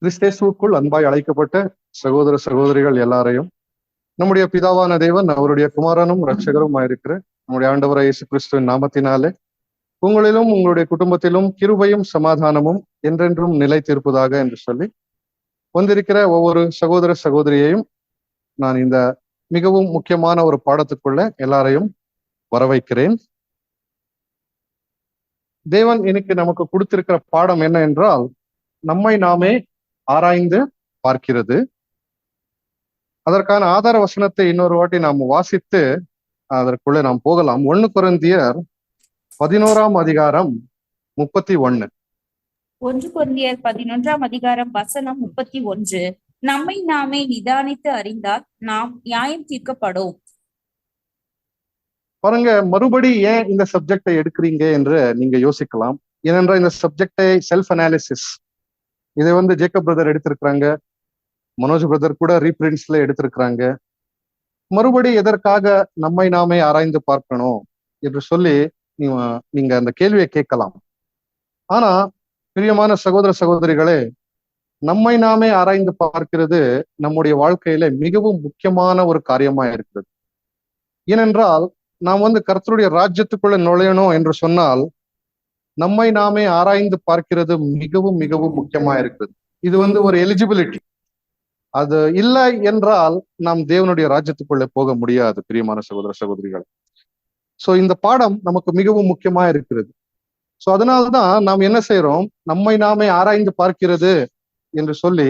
கிறிஸ்தேசுக்குள் அன்பாய் அழைக்கப்பட்ட சகோதர சகோதரிகள் எல்லாரையும் நம்முடைய பிதாவான தேவன் அவருடைய குமாரனும் இரட்சகரும் இருக்கிற நம்முடைய ஆண்டவராய் இயேசு கிறிஸ்துவின் நாமத்தினாலே உங்களிலும் உங்களுடைய குடும்பத்திலும் கிருபையும் சமாதானமும் என்றென்றும் நிலைத்திருப்பதாக என்று சொல்லி வந்திருக்கிற ஒவ்வொரு சகோதர சகோதரியையும் நான் இந்த மிகவும் முக்கியமான ஒரு பாடத்துக்குள்ள எல்லாரையும் வரவைக்கிறேன். தேவன் இன்னைக்கு நமக்கு கொடுத்திருக்கிற பாடம் என்ன என்றால், நம்மை நாமே ஆராய்ந்து பார்க்கிறது. அதற்கான ஆதார வசனத்தை இன்னொரு வாட்டி நாம் வாசித்து அதற்குள்ளே நாம் போகலாம். 1 கொரிந்தியர் 11ஆம் அதிகாரம் 31. 1 கொரிந்தியர் 11ஆம் அதிகாரம் வசனம் 31. நம்மை நாமே நிதானித்து அறிந்தால் நாம் நியாயம் தீர்க்கப்படும். பாருங்க, மறுபடி ஏன் இந்த சப்ஜெக்டை எடுக்கிறீங்க என்று நீங்க யோசிக்கலாம். ஏனென்றால் இந்த சப்ஜெக்டை செல்ஃப் அனாலிசிஸ் இதை ஜேக்கப் பிரதர் எடுத்திருக்கிறாங்க, மனோஜ் பிரதர் கூட ரீபிரிண்ட்ஸ்ல எடுத்திருக்கிறாங்க. மறுபடி எதற்காக நம்மை நாமே ஆராய்ந்து பார்க்கணும் என்று சொல்லி நீங்க அந்த கேள்வியை கேட்கலாம். ஆனா பிரியமான சகோதர சகோதரிகளே, நம்மை நாமே ஆராய்ந்து பார்க்கிறது நம்முடைய வாழ்க்கையில மிகவும் முக்கியமான ஒரு காரியமா இருக்கிறது. ஏனென்றால் நாம் கர்த்தருடைய ராஜ்யத்துக்குள்ள நுழையணும் என்று சொன்னால் நம்மை நாமே ஆராய்ந்து பார்க்கிறது மிகவும் மிகவும் முக்கியமா இருக்கிறது. இது ஒரு எலிஜிபிலிட்டி. அது இல்லை என்றால் நாம் தேவனுடைய ராஜ்யத்துக்குள்ளே போக முடியாது. பிரியமான சகோதர சகோதரிகள், சோ இந்த பாடம் நமக்கு மிகவும் முக்கியமா இருக்கிறது. சோ அதனால்தான் நாம் என்ன செய்யறோம், நம்மை நாமே ஆராய்ந்து பார்க்கிறது என்று சொல்லி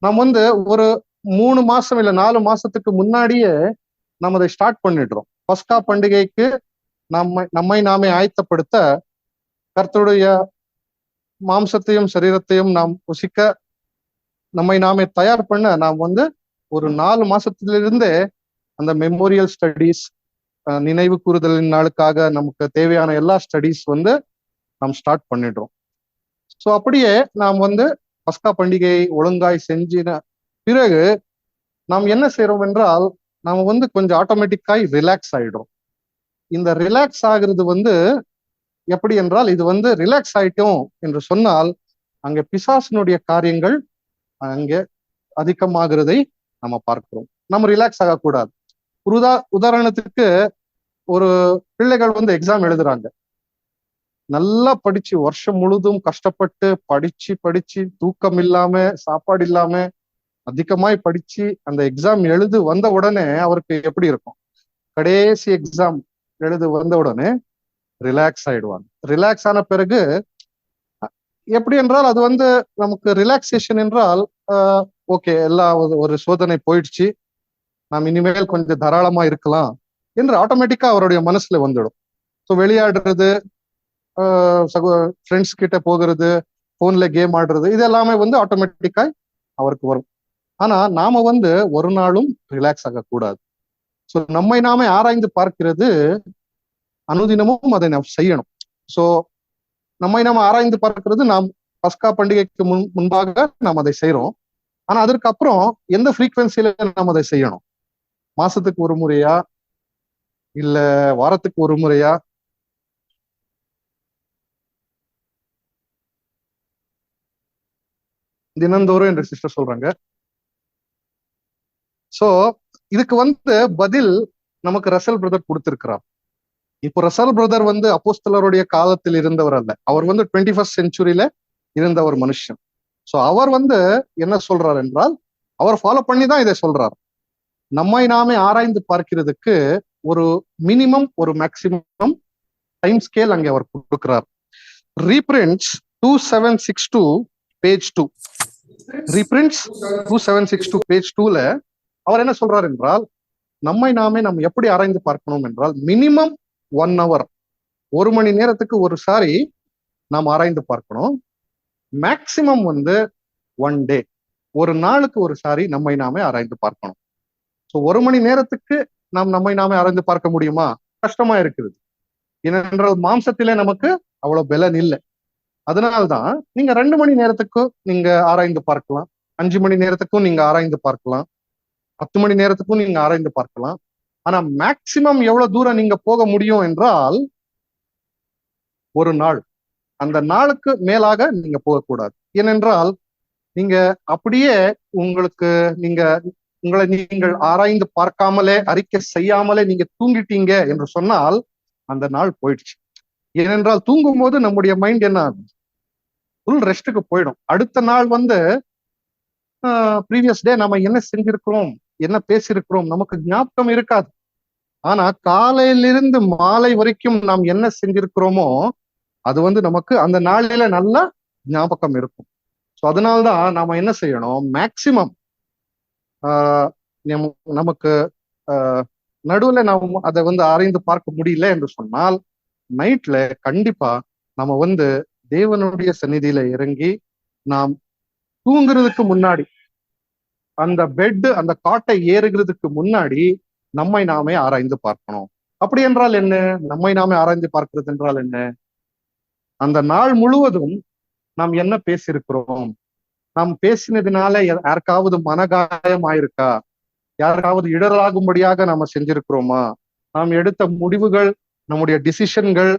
நாம் ஒரு 3 மாசம் இல்ல 4 மாசத்துக்கு முன்னாடியே நாம் அதை ஸ்டார்ட் பண்ணிடுறோம். பஸ்கா பண்டிகைக்கு நம்மை நாமே ஆயத்தப்படுத்த, கர்த்தருடைய மாம்சத்தையும் சரீரத்தையும் நாம் புசிக்க நம்மை நாமே தயார் பண்ண நாம் ஒரு 4 மாசத்திலிருந்தே அந்த மெமோரியல் ஸ்டடீஸ், நினைவு கூறுதலின் நாளுக்காக நமக்கு தேவையான எல்லா ஸ்டடீஸ் நாம் ஸ்டார்ட் பண்ணிடுறோம். ஸோ அப்படியே நாம் பஸ்கா பண்டிகையை ஒழுங்காய் செஞ்சின பிறகு நாம் என்ன செய்யறோம் என்றால், நாம் கொஞ்சம் ஆட்டோமேட்டிக்காய் ரிலாக்ஸ் ஆயிடுறோம். இந்த ரிலாக்ஸ் ஆகுறது எப்படி என்றால், இது ரிலாக்ஸ் ஆயிட்டோம் என்று சொன்னால் அங்க பிசாசினுடைய காரியங்கள் அங்கே அதிகமாகிறதை நம்ம பார்க்கிறோம். நம்ம ரிலாக்ஸ் ஆகக்கூடாது. ஒரு உதாரணத்துக்கு, ஒரு பிள்ளைகள் எக்ஸாம் எழுதுறாங்க. நல்லா படிச்சு வருஷம் முழுதும் கஷ்டப்பட்டு படிச்சு தூக்கம் இல்லாம சாப்பாடு இல்லாம அதிகமாய் படிச்சு அந்த எக்ஸாம் எழுது வந்த உடனே அவருக்கு எப்படி இருக்கும்? கடைசி எக்ஸாம் எழுது வந்த உடனே ரிலாக்ஸ் ஆயிடுவாங்க. ரிலாக்ஸ் ஆன பிறகு எப்படி என்றால், அது நமக்கு ரிலாக்ஸேஷன் என்றால் ஓகே, எல்லா ஒரு சோதனை போயிடுச்சு, நாம் இனிமேல் கொஞ்சம் தாராளமா இருக்கலாம் என்று ஆட்டோமேட்டிக்கா அவருடைய மனசுல வந்துடும். ஸோ விளையாடுறது, ஃப்ரெண்ட்ஸ் கிட்ட போகிறது, போன்ல கேம் ஆடுறது, இது எல்லாமே ஆட்டோமேட்டிக்கா அவருக்கு வரும். ஆனா நாம ஒரு நாளும் ரிலாக்ஸ் ஆகக்கூடாது. ஸோ நம்மை நாமே ஆராய்ந்து பார்க்கிறது அனுதினமும் அதை நாம் செய்யணும். ஸோ நம்மை நாம ஆராய்ந்து பார்க்கிறது நாம் பஸ்கா பண்டிகைக்கு முன்பாக நாம் அதை செய்யறோம். ஆனா அதற்கப்புறம் எந்த ஃப்ரீக்வன்சியில நாம் அதை செய்யணும்? மாசத்துக்கு ஒரு முறையா, இல்ல வாரத்துக்கு ஒரு முறையா? தினந்தோறும் என்று சிஸ்டர் சொல்றாங்க. சோ இதுக்கு பதில் நமக்கு ரசல் பிரதர் கொடுத்திருக்கிறார். இப்போ ரசல் பிரதர் அப்போஸ்தலருடைய காலத்தில் இருந்தவர் அல்ல. அவர் 21st செஞ்சுரியில இருந்த ஒரு மனுஷன். சோ அவர் என்ன சொல்றார் என்றால், அவர் ஃபாலோ பண்ணி தான் இதை சொல்றார். நம்மை நாமே ஆராய்ந்து பார்க்கிறதுக்கு ஒரு மினிமம், ஒரு மேக்சிமம் டைம் ஸ்கேல் அங்கே அவர் கொடுக்கிறார். Reprints 2762 page 2. ரீபிரிண்ட்ஸ் 2762 பேஜ் 2ல அவர் என்ன சொல்றார் என்றால், நம்மை நாமே நம்ம எப்படி ஆராய்ந்து பார்க்கணும் என்றால், மினிமம் 1 hour, 1 மணி நேரத்துக்கு ஒரு சாரி நாம் ஆராய்ந்து பார்க்கணும். மேக்சிமம் 1 day, ஒரு நாளுக்கு ஒரு சாரி நம்மை நாமே ஆராய்ந்து பார்க்கணும். ஸோ 1 மணி நேரத்துக்கு நாம் நம்மை நாமே ஆராய்ந்து பார்க்க முடியுமா? கஷ்டமா இருக்கிறது. ஏனென்றால் மாம்சத்திலே நமக்கு அவ்வளவு பலன் இல்லை. அதனால்தான் நீங்க 2 மணி நேரத்துக்கும் நீங்க ஆராய்ந்து பார்க்கலாம், 5 மணி நேரத்துக்கும் நீங்க ஆராய்ந்து பார்க்கலாம், 10 மணி நேரத்துக்கும் நீங்க ஆராய்ந்து பார்க்கலாம். ஆனா மேக்சிமம் எவ்வளவு தூரம் நீங்க போக முடியும் என்றால், ஒரு நாள். அந்த நாளுக்கு மேலாக நீங்க போகக்கூடாது. ஏனென்றால் நீங்க அப்படியே உங்களுக்கு நீங்க உங்களை நீங்கள் ஆராய்ந்து பார்க்காமலே அறிக்கை செய்யாமலே நீங்க தூங்கிட்டீங்க என்று சொன்னால் அந்த நாள் போயிடுச்சு. ஏனென்றால் தூங்கும் போது நம்முடைய மைண்ட் என்ன ஆகும்? ஃபுல் ரெஸ்ட்டுக்கு போயிடும். அடுத்த நாள் ப்ரீவியஸ் டே நம்ம என்ன செஞ்சிருக்கிறோம், என்ன பேசியிருக்கிறோம் நமக்கு ஞாபகம் இருக்காது. ஆனா காலையிலிருந்து மாலை வரைக்கும் நாம் என்ன செஞ்சிருக்கிறோமோ அது நமக்கு அந்த நாளில நல்லா ஞாபகம் இருக்கும். ஸோ அதனால்தான் நாம என்ன செய்யணும், மேக்சிமம் நமக்கு நடுவுல நாம் அதை ஆராய்ந்து பார்க்க முடியல என்று சொன்னால் நைட்ல கண்டிப்பா நம்ம தேவனுடைய சந்நிதியில இறங்கி நாம் தூங்குறதுக்கு முன்னாடி அந்த பெட் அந்த காட்டை ஏறுகிறதுக்கு முன்னாடி நம்மை நாமே ஆராய்ந்து பார்க்கணும். அப்படி என்றால் என்ன? நம்மை நாமே ஆராய்ந்து பார்க்கிறது என்றால் என்ன? அந்த நாள் முழுவதும் நாம் என்ன பேசியிருக்கிறோம், நாம் பேசினதுனால யாருக்காவது மனகாயம் ஆயிருக்கா, யாருக்காவது இடராகும்படியாக நாம செஞ்சிருக்கிறோமா, நாம் எடுத்த முடிவுகள் நம்முடைய டிசிஷன்கள்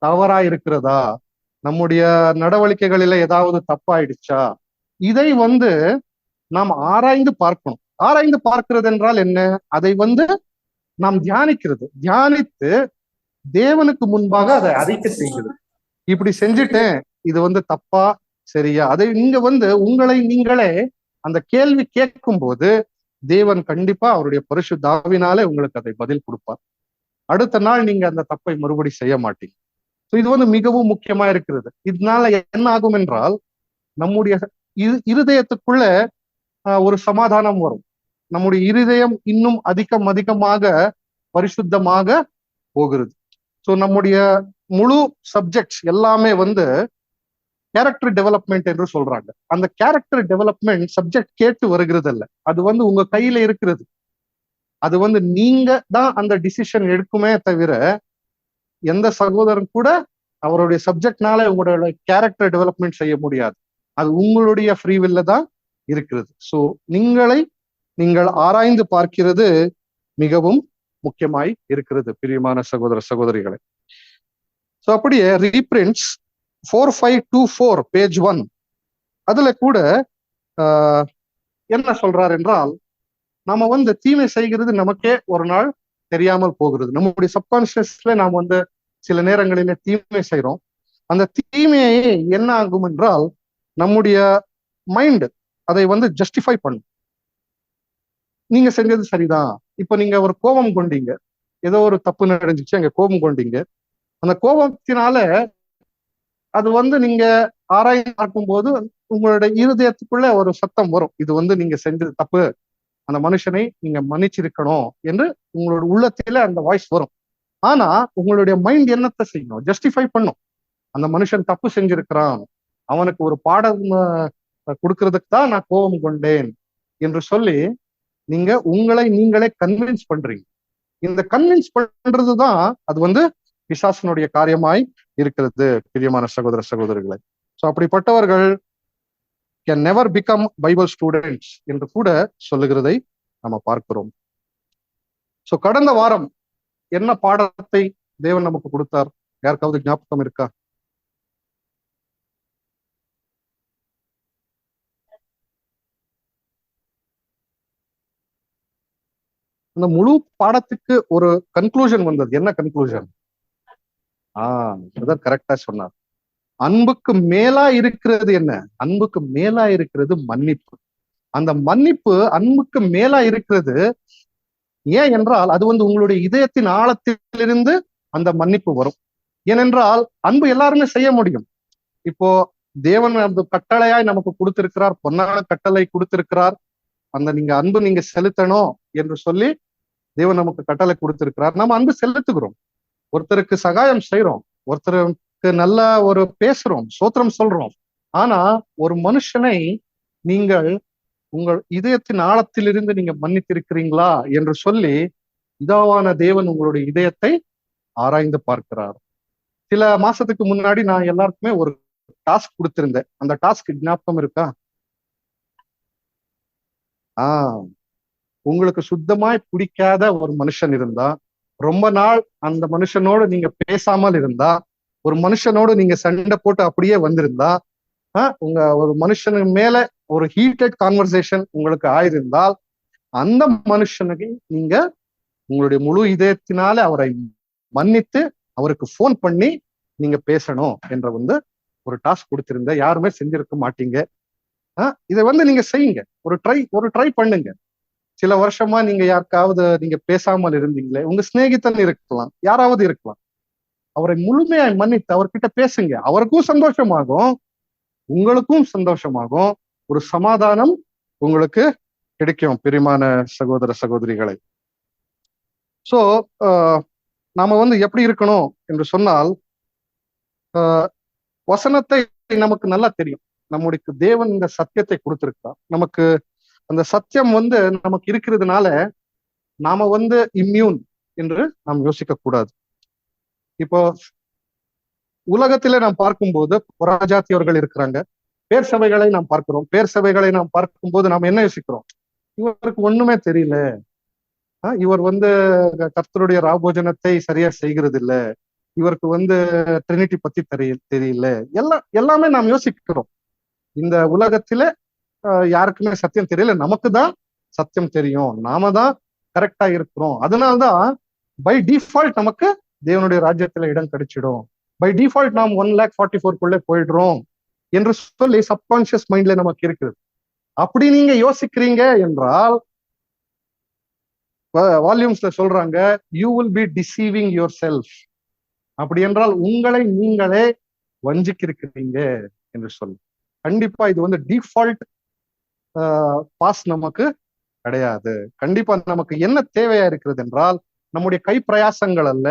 தவறா இருக்கிறதா, நம்முடைய நடவடிக்கைகளில ஏதாவது தப்பாயிடுச்சா, இதை நாம் ஆராய்ந்து பார்க்கணும். ஆராய்ந்து பார்க்கிறது என்றால் என்ன? அதை நாம் தியானித்து தேவனுக்கு முன்பாக அதை அறிக்கை செய்கிறது. இப்படி செஞ்சுட்டேன், இது தப்பா சரியா, அதை நீங்க உங்களை நீங்களே அந்த கேள்வி கேட்கும் போது தேவன் கண்டிப்பா அவருடைய பரிசுத்த ஆவியினாலே உங்களுக்கு அதை பதில் கொடுப்பார். அடுத்த நாள் நீங்க அந்த தப்பை மறுபடி செய்ய மாட்டீங்க. இது மிகவும் முக்கியமா இருக்கிறது. இதனால என்ன ஆகும் என்றால் நம்முடைய இருதயத்துக்குள்ள ஒரு சமாதானம் வரும். நம்முடைய இருதயம் இன்னும் அதிகமாக பரிசுத்தமாக போகிறது. ஸோ நம்முடைய முழு சப்ஜெக்ட்ஸ் எல்லாமே கேரக்டர் டெவலப்மெண்ட் என்று சொல்றாங்க. அந்த கேரக்டர் டெவலப்மெண்ட் சப்ஜெக்ட் கேட்டு வருகிறது அல்ல, அது உங்க கையில இருக்கிறது. அது நீங்க தான் அந்த டிசிஷன் எடுக்குமே தவிர எந்த சகோதரன் கூட அவருடைய சப்ஜெக்ட்னால உங்களுடைய கேரக்டர் டெவலப்மெண்ட் செய்ய முடியாது. அது உங்களுடைய ஃப்ரீவில்ல தான் இருக்கிறது. ஸோ நீங்கள் ஆராய்ந்து பார்க்கிறது மிகவும் முக்கியமாய் இருக்கிறது பிரியமான சகோதர சகோதரிகளை. ஸோ அப்படியே ரீப்ரிண்ட்ஸ் 4524 பேஜ் 1 அதுல கூட என்ன சொல்றார் என்றால், நாம தீமை செய்கிறது நமக்கே ஒரு நாள் தெரியாமல் போகிறது. நம்முடைய சப்கான்சியஸ்ல நாம் சில நேரங்களில தீமை செய்யறோம். அந்த தீமையை என்ன ஆகும் என்றால் நம்முடைய மைண்ட் அதை ஜஸ்டிஃபை பண்ணும். நீங்க செஞ்சது சரிதான். இப்ப நீங்க ஒரு கோபம் கொண்டீங்க, ஏதோ ஒரு தப்பு நடந்துச்சு, அங்க கோபம் கொண்டீங்க. அந்த கோபத்தினால அது நீங்க ஆராய்ந்து பார்க்கும் போது உங்களுடைய இருதயத்துக்குள்ள ஒரு சத்தம் வரும், இது நீங்க செஞ்சது தப்பு, அந்த மனுஷனை நீங்க மன்னிச்சிருக்கணும் என்று உங்களோட உள்ளத்தில அந்த வாய்ஸ் வரும். ஆனா உங்களுடைய மைண்ட் என்னத்தை செய்யணும்? ஜஸ்டிஃபை பண்ணும். அந்த மனுஷன் தப்பு செஞ்சிருக்கிறான், அவனுக்கு ஒரு பாடம் கொடுக்கறதுக்கு தான் நான் கோபம் கொண்டேன் என்று சொல்லி நீங்க உங்களை நீங்களே கன்வின்ஸ் பண்றீங்க. இந்த கன்வின்ஸ் பண்றதுதான் அது பிசாசனுடைய காரியமாய் இருக்கிறது பிரியமான சகோதர சகோதரிகளை. ஸோ அப்படிப்பட்டவர்கள் can never become Bible students என்று கூட சொல்லுகிறதை நம்ம பார்க்கிறோம். ஸோ கடந்த வாரம் என்ன பாடத்தை தேவன் நமக்கு கொடுத்தார்? யாருக்காவது ஞாபகம் இருக்கா? அந்த முழு பாடத்துக்கு ஒரு கன்க்ளூஷன் வந்தது. என்ன கன்க்ளூஷன்? கரெக்டா சொன்னார். அன்புக்கு மேலா இருக்கிறது என்ன? அன்புக்கு மேலா இருக்கிறது மன்னிப்பு. அந்த மன்னிப்பு அன்புக்கு மேலா இருக்கிறது. ஏன் என்றால் அது உங்களுடைய இதயத்தின் ஆழத்திலிருந்து அந்த மன்னிப்பு வரும். ஏனென்றால் அன்பு எல்லாருமே செய்ய முடியும். இப்போ தேவன் அந்த கட்டளையாய் நமக்கு கொடுத்திருக்கிறார், பொன்னான கட்டளை கொடுத்திருக்கிறார். அந்த அன்பு நீங்க செலுத்தணும் என்று சொல்லி தேவன் நமக்கு கட்டளை கொடுத்திருக்கிறார். நம்ம அன்பு செலுத்துகிறோம், ஒருத்தருக்கு சகாயம் செய்யறோம், ஒருத்தருக்கு நல்லா ஒரு பேசுறோம், சோத்திரம் சொல்றோம். ஆனா ஒரு மனுஷனை நீங்கள் உங்கள் இதயத்தின் ஆழத்திலிருந்து நீங்க மன்னித்திருக்கிறீங்களா என்று சொல்லி இதாவான தேவன் உங்களுடைய இதயத்தை ஆராய்ந்து பார்க்கிறார். சில மாசத்துக்கு முன்னாடி நான் எல்லாருக்குமே ஒரு டாஸ்க் கொடுத்திருந்தேன். அந்த டாஸ்க் ஞாபகம் இருக்கா? உங்களுக்கு சுத்தமாய் பிடிக்காத ஒரு மனுஷன் இருந்தா, ரொம்ப நாள் அந்த மனுஷனோடு நீங்க பேசாமல் இருந்தா, ஒரு மனுஷனோடு நீங்க சண்டை போட்டு அப்படியே வந்திருந்தா, ஒரு மனுஷனுக்கு மேல ஒரு ஹீட்டட் கான்வர்சேஷன் உங்களுக்கு ஆயிருந்தால் அந்த மனுஷனுக்கு நீங்க உங்களுடைய முழு இதயத்தினால அவரை மன்னித்து அவருக்கு போன் பண்ணி நீங்க பேசணும் என்ற ஒரு டாஸ்க் கொடுத்திருந்த, யாருமே செஞ்சிருக்க மாட்டீங்க. இதை நீங்க செய்யுங்க, ஒரு ட்ரை பண்ணுங்க. சில வருஷமா நீங்க யாருக்காவது நீங்க பேசாமல் இருந்தீங்களே, உங்க சிநேகிதன் இருக்கலாம், யாராவது இருக்கலாம், அவரை முழுமையாய் மன்னித்து அவர்கிட்ட பேசுங்க. அவருக்கும் சந்தோஷமாகும், உங்களுக்கும் சந்தோஷமாகும், ஒரு சமாதானம் உங்களுக்கு கிடைக்கும் பிரியமான சகோதர சகோதரிகளை. சோ நாம எப்படி இருக்கணும் என்று சொன்னால், வசனத்தை நமக்கு நல்லா தெரியும். நம்முடைய தேவன் இந்த சத்தியத்தை கொடுத்திருக்கார் நமக்கு. அந்த சத்தியம் நமக்கு இருக்கிறதுனால நாம இம்யூன் என்று நாம் யோசிக்க கூடாது. இப்போ உலகத்திலே நாம் பார்க்கும்போது புறஜாதியவர்கள் இருக்கிறாங்க, பேர் சபைகளை நாம் பார்க்கிறோம். பேர் சபைகளை நாம் பார்க்கும்போது நாம் என்ன யோசிக்கிறோம்? இவருக்கு ஒண்ணுமே தெரியல, இவர் கர்த்தருடைய ராபோஜனத்தை சரியா செய்கிறது இல்ல, இவருக்கு ட்ரினிட்டி பத்தி தெரியல, எல்லாமே நாம் யோசிக்கிறோம். இந்த உலகத்தில யாருக்குமே சத்தியம் தெரியல, நமக்கு தான் சத்தியம் தெரியும், நாம தான் கரெக்டா இருக்கிறோம். அதனால்தான் பை டிஃபால்ட் நமக்கு தேவனுடைய ராஜ்யத்துல இடம் கிடைச்சிடும். பை டிஃபால்ட் நாம் 1,44,000 போயிடுறோம் என்று சொல்லி சப்கான்சியஸ் மைண்ட்ல நமக்கு இருக்குது. அப்படி நீங்க யோசிக்கிறீங்க என்றால், வால்யூம்ஸ்ல சொல்றாங்க, you will be deceiving your self. அப்படி என்றால் உங்களை நீங்களே வஞ்சிக்கிறீங்க என்று சொல்லு. கண்டிப்பா இது டிஃபால்ட் பாஸ் நமக்கு கிடையாது. கண்டிப்பா நமக்கு என்ன தேவையா இருக்கிறது என்றால், நம்முடைய கை பிரயாசங்கள் அல்ல,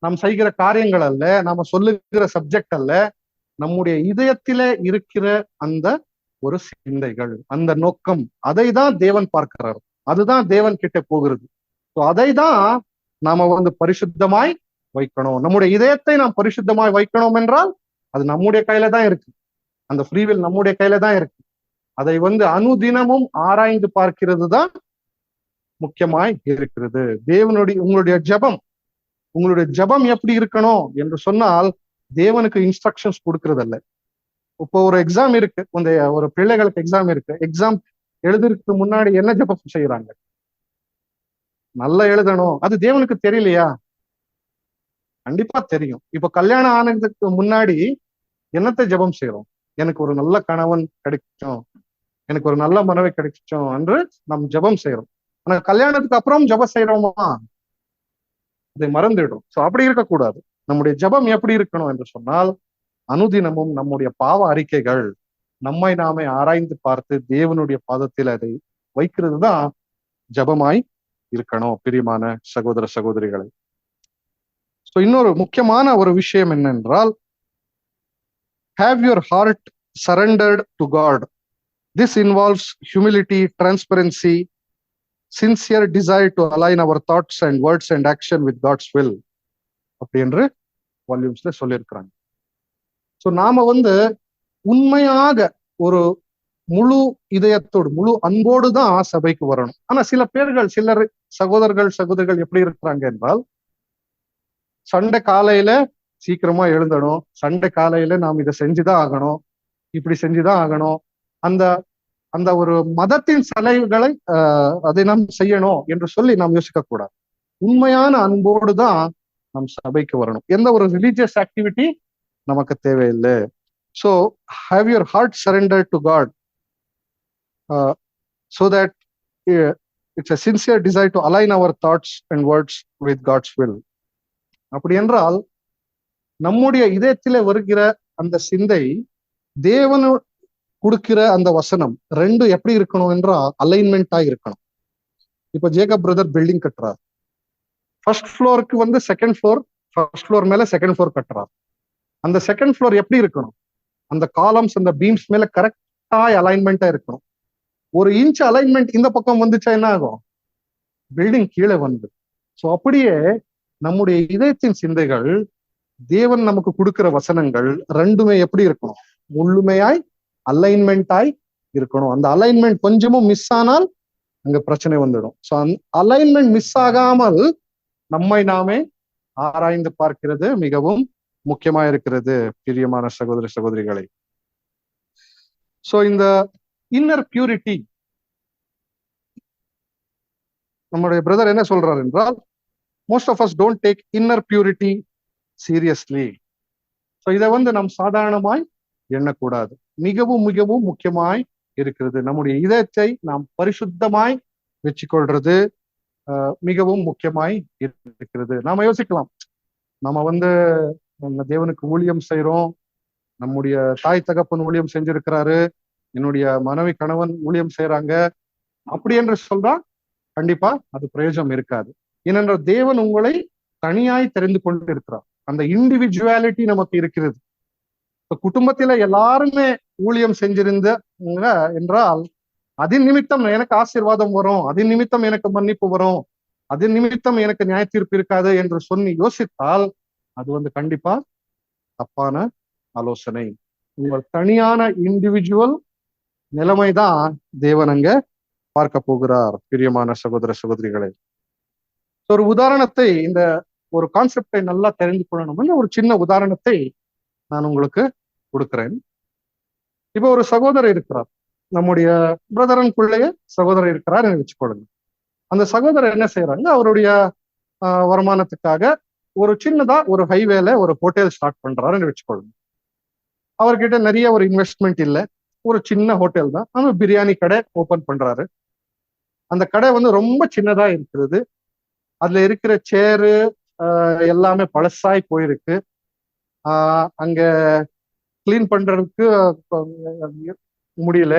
நாம் செய்கிற காரியங்கள் அல்ல, நாம சொல்லுகிற சப்ஜெக்ட் அல்ல, நம்முடைய இதயத்திலே இருக்கிற அந்த ஒரு சிந்தைகள், அந்த நோக்கம், அதை தான் தேவன் பார்க்கிறார். அதுதான் தேவன் கிட்ட போகிறது. அதை தான் நாம பரிசுத்தமாய் வைக்கணும். நம்முடைய இதயத்தை நாம் பரிசுத்தமாய் வைக்கணும் என்றால் அது நம்முடைய கையில தான் இருக்கு. அந்த ஃப்ரீவில் நம்முடைய கையில தான் இருக்கு. அதை அனுதினமும் ஆராய்ந்து பார்க்கிறது தான் முக்கியமாய் இருக்கிறது. உங்களுடைய ஜெபம் எப்படி இருக்கணும் என்று சொன்னால், தேவனுக்கு இன்ஸ்ட்ரக்ஷன்ஸ் கொடுக்கறது அல்ல. இப்போ ஒரு எக்ஸாம் இருக்கு, ஒரு பிள்ளைகளுக்கு எக்ஸாம் இருக்கு. எக்ஸாம் எழுதுறதுக்கு முன்னாடி என்ன ஜெபம் செய்யறாங்க? நல்லா எழுதணும். அது தேவனுக்கு தெரியலையா? கண்டிப்பா தெரியும். இப்ப கல்யாணம் ஆனதுக்கு முன்னாடி என்னத்தை ஜெபம் செய்யறோம்? எனக்கு ஒரு நல்ல கணவன் கிடைக்கும், எனக்கு ஒரு நல்ல மனைவி கிடைக்கும் என்று நாம் ஜெபம் செய்யறோம். ஆனா கல்யாணத்துக்கு அப்புறம் ஜெபம் செய்யறோமா? அதை மறந்துடும். சோ அப்படி இருக்கக்கூடாது. நம்முடைய ஜெபம் எப்படி இருக்கணும் என்று சொன்னால், அனுதினமும் நம்முடைய பாவ அறிக்கைகள் நம்மை நாமே ஆராய்ந்து பார்த்து தேவனுடைய பாதத்தில் அதை வைக்கிறது தான் ஜெபமாய் இருக்கணும் பிரியமான சகோதர சகோதரிகளை. சோ இன்னொரு முக்கியமான ஒரு விஷயம் என்னென்றால், have your heart surrendered to God. This involves humility, transparency, sincere desire to align our thoughts and words and action with God's will. அப்படி என்று வால்யூம்ஸ்ல சொல்லியிருக்கிறாங்க. சோ நாம உண்மையாக ஒரு முழு இதயத்தோடு முழு அன்போடு தான் சபைக்கு வரணும். ஆனா சிலர் சகோதரர்கள் எப்படி இருக்கிறாங்க என்றால், சண்டை காலையில சீக்கிரமா எழுந்தணும், சண்டை காலையில நாம் இதை செஞ்சுதான் ஆகணும், இப்படி செஞ்சுதான் ஆகணும், அந்த அந்த ஒரு மதத்தின் சலைகளை அதை நாம் செய்யணும் என்று சொல்லி நாம் யோசிக்க கூடாது. உண்மையான அன்போடு தான் நாம் சபைக்கு வரணும். எந்த ஒரு ரிலீஜியஸ் ஆக்டிவிட்டி நமக்கு தேவையில்லை. So have your heart surrender to God so that it's a sincere desire to align our thoughts and words with God's will. அப்படி என்றால் நம்முடைய இதயத்திலே வருகிற அந்த சிந்தை தேவனு கொடுக்கிற அந்த வசனம் ரெண்டு எப்படி இருக்கணும் என்றால் அலைன்மெண்டா இருக்கணும். இப்ப ஜேக்கப் பிரதர் பில்டிங் கட்டுறார். ஃபர்ஸ்ட் ஃப்ளோருக்கு செகண்ட் ஃப்ளோர், ஃபர்ஸ்ட் ஃப்ளோர் மேல செகண்ட் ஃப்ளோர் கட்டுறார். அந்த செகண்ட் ஃப்ளோர் எப்படி இருக்கணும்? அந்த காலம்ஸ் அந்த பீம்ஸ் மேல கரெக்டா அலைன்மெண்டா இருக்கணும். ஒரு இன்ச் அலைன்மெண்ட் இந்த பக்கம் வந்துச்சா என்ன ஆகும்? பில்டிங் கீழே வந்து. ஸோ அப்படியே நம்முடைய இதயத்தின் சிந்தைகள், தேவன் நமக்கு கொடுக்கிற வசனங்கள் ரெண்டுமே எப்படி இருக்கணும்? முழுமையாய் அலைன்மெண்டாய் இருக்கணும். அந்த அலைன்மெண்ட் கொஞ்சமும் மிஸ் ஆனால் அங்க பிரச்சனை வந்துடும். ஸோ அலைன்மெண்ட் மிஸ் ஆகாமல் நம்மை நாமே ஆராய்ந்து பார்க்கிறது மிகவும் முக்கியமா இருக்கிறது பிரியமான சகோதர சகோதரிகளை. ஸோ இந்த இன்னர் பியூரிட்டி. நம்முடைய பிரதர் என்ன சொல்றார் என்றால், most of us don't take inner purity seriously. So இதை வந்து நாம் சாதாரணமாய் எண்ணக்கூடாது. மிகவும் மிகவும் முக்கியமாய் இருக்கிறது. நம்முடைய இதயத்தை நாம் பரிசுத்தமாய் வச்சுக்கொள்றது மிகவும் முக்கியமாய் இருக்கிறது. நாம யோசிக்கலாம், நம்ம வந்து நம்ம தேவனுக்கு ஊழியம் செய்யறோம், நம்முடைய தாய் தகப்பன் ஊழியம் செஞ்சிருக்கிறாரு, என்னுடைய மனைவி கணவன் ஊழியம் செய்யறாங்க, அப்படி என்று சொல்றா கண்டிப்பா அது பிரயோஜனம் இருக்காது. ஏனென்றால் தேவன் உங்களை தனியாய் தெரிந்து கொண்டு இருக்கிறார். அந்த இண்டிவிஜுவாலிட்டி நமக்கு இருக்கிறது. குடும்பத்தில எல்லாருமே ஊழியம் செஞ்சிருந்த என்றால் அதன் நிமித்தம் எனக்கு ஆசீர்வாதம் வரும், அதன் நிமித்தம் எனக்கு மன்னிப்பு வரும், அதன் நிமித்தம் எனக்கு நியாய தீர்ப்பு இருக்காது என்று சொல்லி யோசித்தால் அது வந்து கண்டிப்பா தப்பான ஆலோசனை. உங்கள் தனியான இண்டிவிஜுவல் நிலைமைதான் தேவன் அங்க பார்க்க போகிறார். பிரியமான சகோதர சகோதரிகளை, ஒரு உதாரணத்தை, இந்த ஒரு கான்செப்டை நல்லா தெரிந்து கொள்ளணும், ஒரு சின்ன உதாரணத்தை நான் உங்களுக்கு கொடுக்கிறேன். இப்போ ஒரு சகோதரர் இருக்கிறார், நம்முடைய பிரதரனுக்குள்ளேய சகோதரர் இருக்கிறார் என்று வச்சுக்கொள்ளுங்க. அந்த சகோதரர் என்ன செய்யறாங்க, அவருடைய வருமானத்துக்காக ஒரு சின்னதா ஒரு ஹைவேல ஒரு ஹோட்டல் ஸ்டார்ட் பண்றாருன்னு வச்சுக்கொள்ளுங்க. அவர்கிட்ட நிறைய ஒரு இன்வெஸ்ட்மெண்ட் இல்லை, ஒரு சின்ன ஹோட்டல் தான், ஆனா பிரியாணி கடை ஓபன் பண்றாரு. அந்த கடை வந்து ரொம்ப சின்னதா இருக்கிறது. அதுல இருக்கிற சேரு எல்லாமே பழசாய் போயிருக்கு. அங்க கிளீன் பண்றதுக்கு முடியல.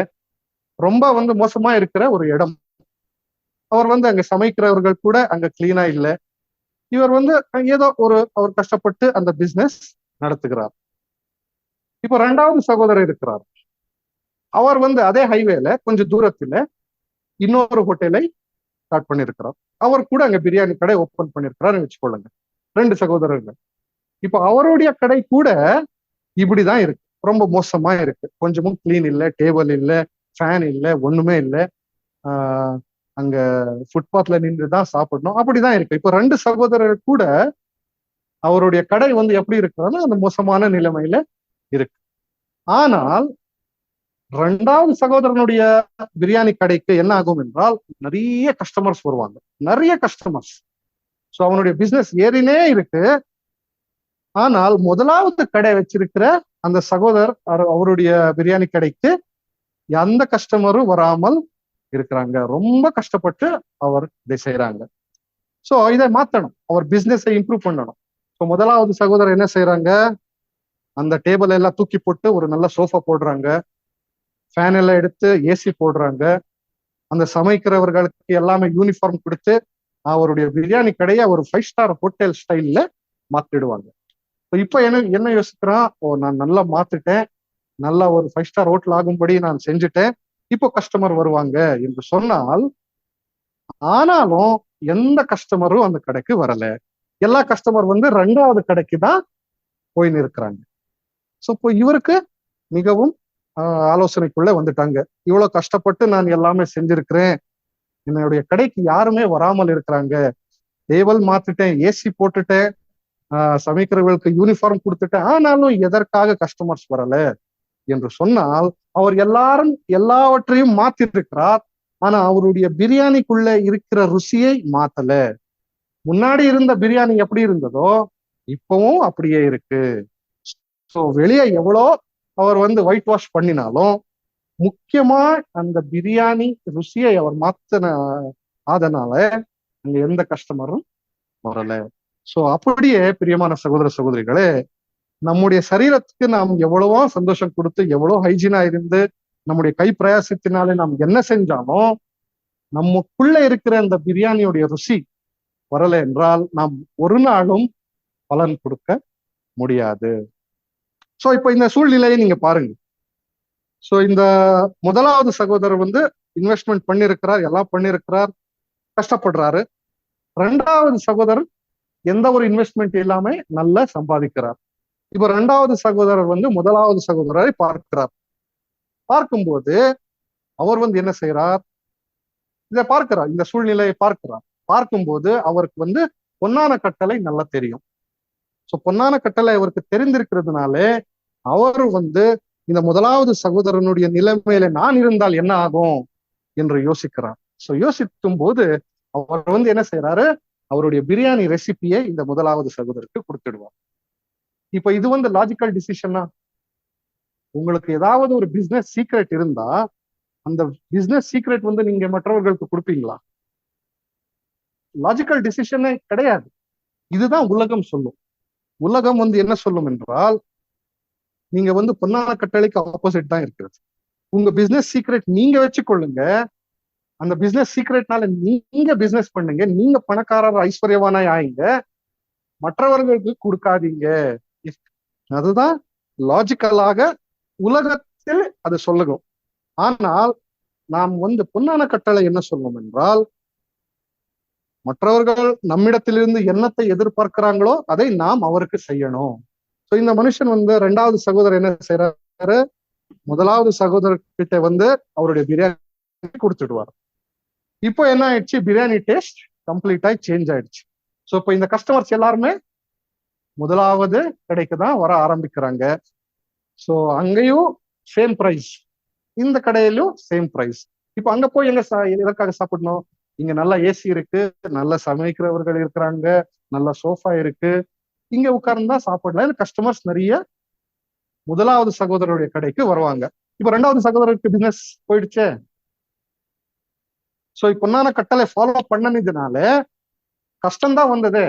ரொம்ப வந்து மோசமா இருக்கிற ஒரு இடம். அவர் வந்து அங்க சமைக்கிறவர்கள் கூட அங்க கிளீனா இல்லை. இவர் வந்து ஏதோ அவர் கஷ்டப்பட்டு அந்த பிசினஸ் நடத்துகிறார். இப்போ ரெண்டாவது சகோதரர் இருக்கிறார். அவர் வந்து அதே ஹைவேல கொஞ்சம் தூரத்துல இன்னொரு ஹோட்டலை ஸ்டார்ட் பண்ணிருக்கிறார். அவர் கூட அங்க பிரியாணி கடை ஓபன் பண்ணிருக்கிறாருன்னு வச்சுக்கொள்ளுங்க. ரெண்டு சகோதரர்கள். இப்போ அவருடைய கடை கூட இப்படிதான் இருக்கு, ரொம்ப மோசமா இருக்கு. கொஞ்சமும் கிளீன் இல்லை, டேபிள் இல்லை, ஃபேன் இல்லை, ஒண்ணுமே இல்லை. அங்க ஃபுட்பாத்ல நின்றுதான் சாப்பிடணும், அப்படிதான் இருக்கு. இப்போ ரெண்டு சகோதரர்கள் கூட அவருடைய கடை வந்து எப்படி இருக்கிறதுனா அந்த மோசமான நிலைமையில இருக்கு. ஆனால் ரெண்டாவது சகோதரனுடைய பிரியாணி கடைக்கு என்ன ஆகும் என்றால் நிறைய கஸ்டமர்ஸ் வருவாங்க, நிறைய கஸ்டமர்ஸ். ஸோ அவனுடைய பிசினஸ் ஏறினே இருக்கு. ஆனால் முதலாவது கடை வச்சிருக்கிற அந்த சகோதரர் அவருடைய பிரியாணி கடைக்கு எந்த கஸ்டமரும் வராமல் இருக்கிறாங்க. ரொம்ப கஷ்டப்பட்டு அவர் இதை செய்யறாங்க. ஸோ இதை மாத்தணும், அவர் பிசினஸை இம்ப்ரூவ் பண்ணணும். ஸோ முதலாவது சகோதரர் என்ன செய்யறாங்க, அந்த டேபிள் எல்லாம் தூக்கி போட்டு ஒரு நல்ல சோஃபா போடுறாங்க, ஃபேன் எல்லாம் எடுத்து ஏசி போடுறாங்க, அந்த சமைக்கிறவர்களுக்கு எல்லாமே யூனிஃபார்ம் கொடுத்து அவருடைய பிரியாணி கடையை ஒரு 5 ஸ்டார் ஹோட்டல் ஸ்டைல்ல மாத்திடுவாங்க. இப்ப என்ன யோசிக்கிறான், நான் நல்லா மாத்திட்டேன், நல்லா ஒரு 5 ஸ்டார் ஹோட்டல் ஆகும்படி நான் செஞ்சுட்டேன், இப்போ கஸ்டமர் வருவாங்க என்று சொன்னால், ஆனாலும் எந்த கஸ்டமரும் அந்த கடைக்கு வரல. எல்லா கஸ்டமர் வந்து ரெண்டாவது கடைக்கு தான் போய் நிற்கிறாங்க. ஸோ இப்போ இவருக்கு மிகவும் ஆலோசனைக்குள்ள வந்துட்டாங்க. இவ்வளவு கஷ்டப்பட்டு நான் எல்லாமே செஞ்சிருக்கிறேன், என்னுடைய கடைக்கு யாருமே வராமல் இருக்கிறாங்க, டேபிள் மாத்திட்டேன், ஏசி போட்டுட்டேன், சமைக்கிறவர்களுக்கு யூனிஃபார்ம் கொடுத்துட்டேன், ஆனாலும் எதற்காக கஸ்டமர்ஸ் வரல என்று சொன்னால், அவர் எல்லாவற்றையும் மாத்திருக்கிறார், ஆனா அவருடைய பிரியாணிக்குள்ள இருக்கிற ருசியை மாத்தல. முன்னாடி இருந்த பிரியாணி எப்படி இருந்ததோ இப்பவும் அப்படியே இருக்கு. ஸோ வெளியே எவ்வளோ அவர் வந்து ஒயிட் வாஷ் பண்ணினாலும் முக்கியமா அந்த பிரியாணி ருசியை அவர் மாத்தின அதனால அங்க எந்த கஸ்டமரும் வரல. ஸோ அப்படியே பிரியமான சகோதர சகோதரிகளே, நம்முடைய சரீரத்துக்கு நாம் எவ்வளவோ சந்தோஷம் கொடுத்து எவ்வளோ ஹைஜீனா இருந்து நம்முடைய கை பிரயாசத்தினாலே நாம் என்ன செஞ்சாலும் நமக்குள்ள இருக்கிற அந்த பிரியாணியுடைய ருசி வரல என்றால் நாம் ஒரு நாளும் பலன் கொடுக்க முடியாது. ஸோ இப்போ இந்த சூழ்நிலையை நீங்க பாருங்க. ஸோ இந்த முதலாவது சகோதரர் வந்து இன்வெஸ்ட்மெண்ட் பண்ணிருக்கிறார், எல்லாம் பண்ணிருக்கிறார், கஷ்டப்படுறாரு. ரெண்டாவது சகோதரர் எந்த ஒரு இன்வெஸ்ட்மெண்ட் இல்லாம நல்லா சம்பாதிக்கிறார். இப்ப ரெண்டாவது சகோதரர் வந்து முதலாவது சகோதரரை பார்க்கிறார். பார்க்கும்போது அவர் வந்து என்ன செய்யறார், இதை பார்க்கிறார், இந்த சூழ்நிலையை பார்க்கிறார். பார்க்கும்போது அவருக்கு வந்து பொன்னான கட்டளை நல்லா தெரியும். ஸோ பொன்னான கட்டளை அவருக்கு தெரிந்திருக்கிறதுனால அவர் வந்து இந்த முதலாவது சகோதரனுடைய நிலைமையில நான் இருந்தால் என்ன ஆகும் என்று யோசிக்கிறான். சோ யோசிக்கும் போது அவர் வந்து என்ன செய்யறாரு, அவருடைய பிரியாணி ரெசிபியை இந்த முதலாவது சகோதரருக்கு கொடுத்துடுவார். இப்ப இது வந்து லாஜிக்கல் டிசிஷனா? உங்களுக்கு ஏதாவது ஒரு பிசினஸ் சீக்ரெட் இருந்தா அந்த பிசினஸ் சீக்ரெட் வந்து நீங்க மற்றவர்களுக்கு கொடுப்பீங்களா? லாஜிக்கல் டிசிஷனே கிடையாது. இதுதான் உலகம் சொல்லும். உலகம் வந்து என்ன சொல்லும் என்றால், நீங்க வந்து பொன்னான கட்டளைக்கு ஆப்போசிட் தான் இருக்கிறது. உங்க பிசினஸ் சீக்ரெட் நீங்க வச்சுக்கொள்ளுங்க. அந்த பிசினஸ் சீக்ரெட்னால நீங்க பிசினஸ் பண்ணுங்க, நீங்க பணக்காரர் ஐஸ்வர்யவானாய் ஆயிங்க, மற்றவர்களுக்கு கொடுக்காதீங்க. அதுதான் லாஜிக்கலாக உலகத்தில் அது சொல்லுகும். ஆனால் நாம் வந்து பொன்னான கட்டளை என்ன சொல்லும் என்றால், மற்றவர்கள் நம்மிடத்திலிருந்து என்னத்தை எதிர்பார்க்கிறாங்களோ அதை நாம் அவருக்கு செய்யணும். சோ இந்த மனுஷன் வந்து ரெண்டாவது சகோதரர் என்ன செய்யறாரு, முதலாவது சகோதரர்கிட்ட வந்து அவருடைய பிரியாணி கொடுத்துடுவார். இப்போ என்ன ஆயிடுச்சு, பிரியாணி டேஸ்ட் கம்ப்ளீட்டா சேஞ்ச் ஆயிடுச்சு. சோ இப்போ இந்த கஸ்டமர்ஸ் எல்லாருமே முதலாவது கடைக்கு தான் வர ஆரம்பிக்கிறாங்க. சோ அங்கேயும் சேம் பிரைஸ், இந்த கடையிலும் சேம் பிரைஸ். இப்போ அங்க போய் எங்க எதற்காக சாப்பிடணும், இங்க நல்ல ஏசி இருக்கு, நல்ல சமைக்கிறவர்கள் இருக்கிறாங்க, நல்ல சோஃபா இருக்கு, இங்க உட்கார்ந்து தான் சாப்பிடலாம். கஸ்டமர்ஸ் நிறைய முதலாவது சகோதரருடைய கடைக்கு வருவாங்க. இப்ப ரெண்டாவது சகோதரருக்கு பிசினஸ் போயிடுச்சே. சோ பொன்னான கட்டளை ஃபாலோ பண்ணனதுனால கஷ்டம்தான் வந்தது.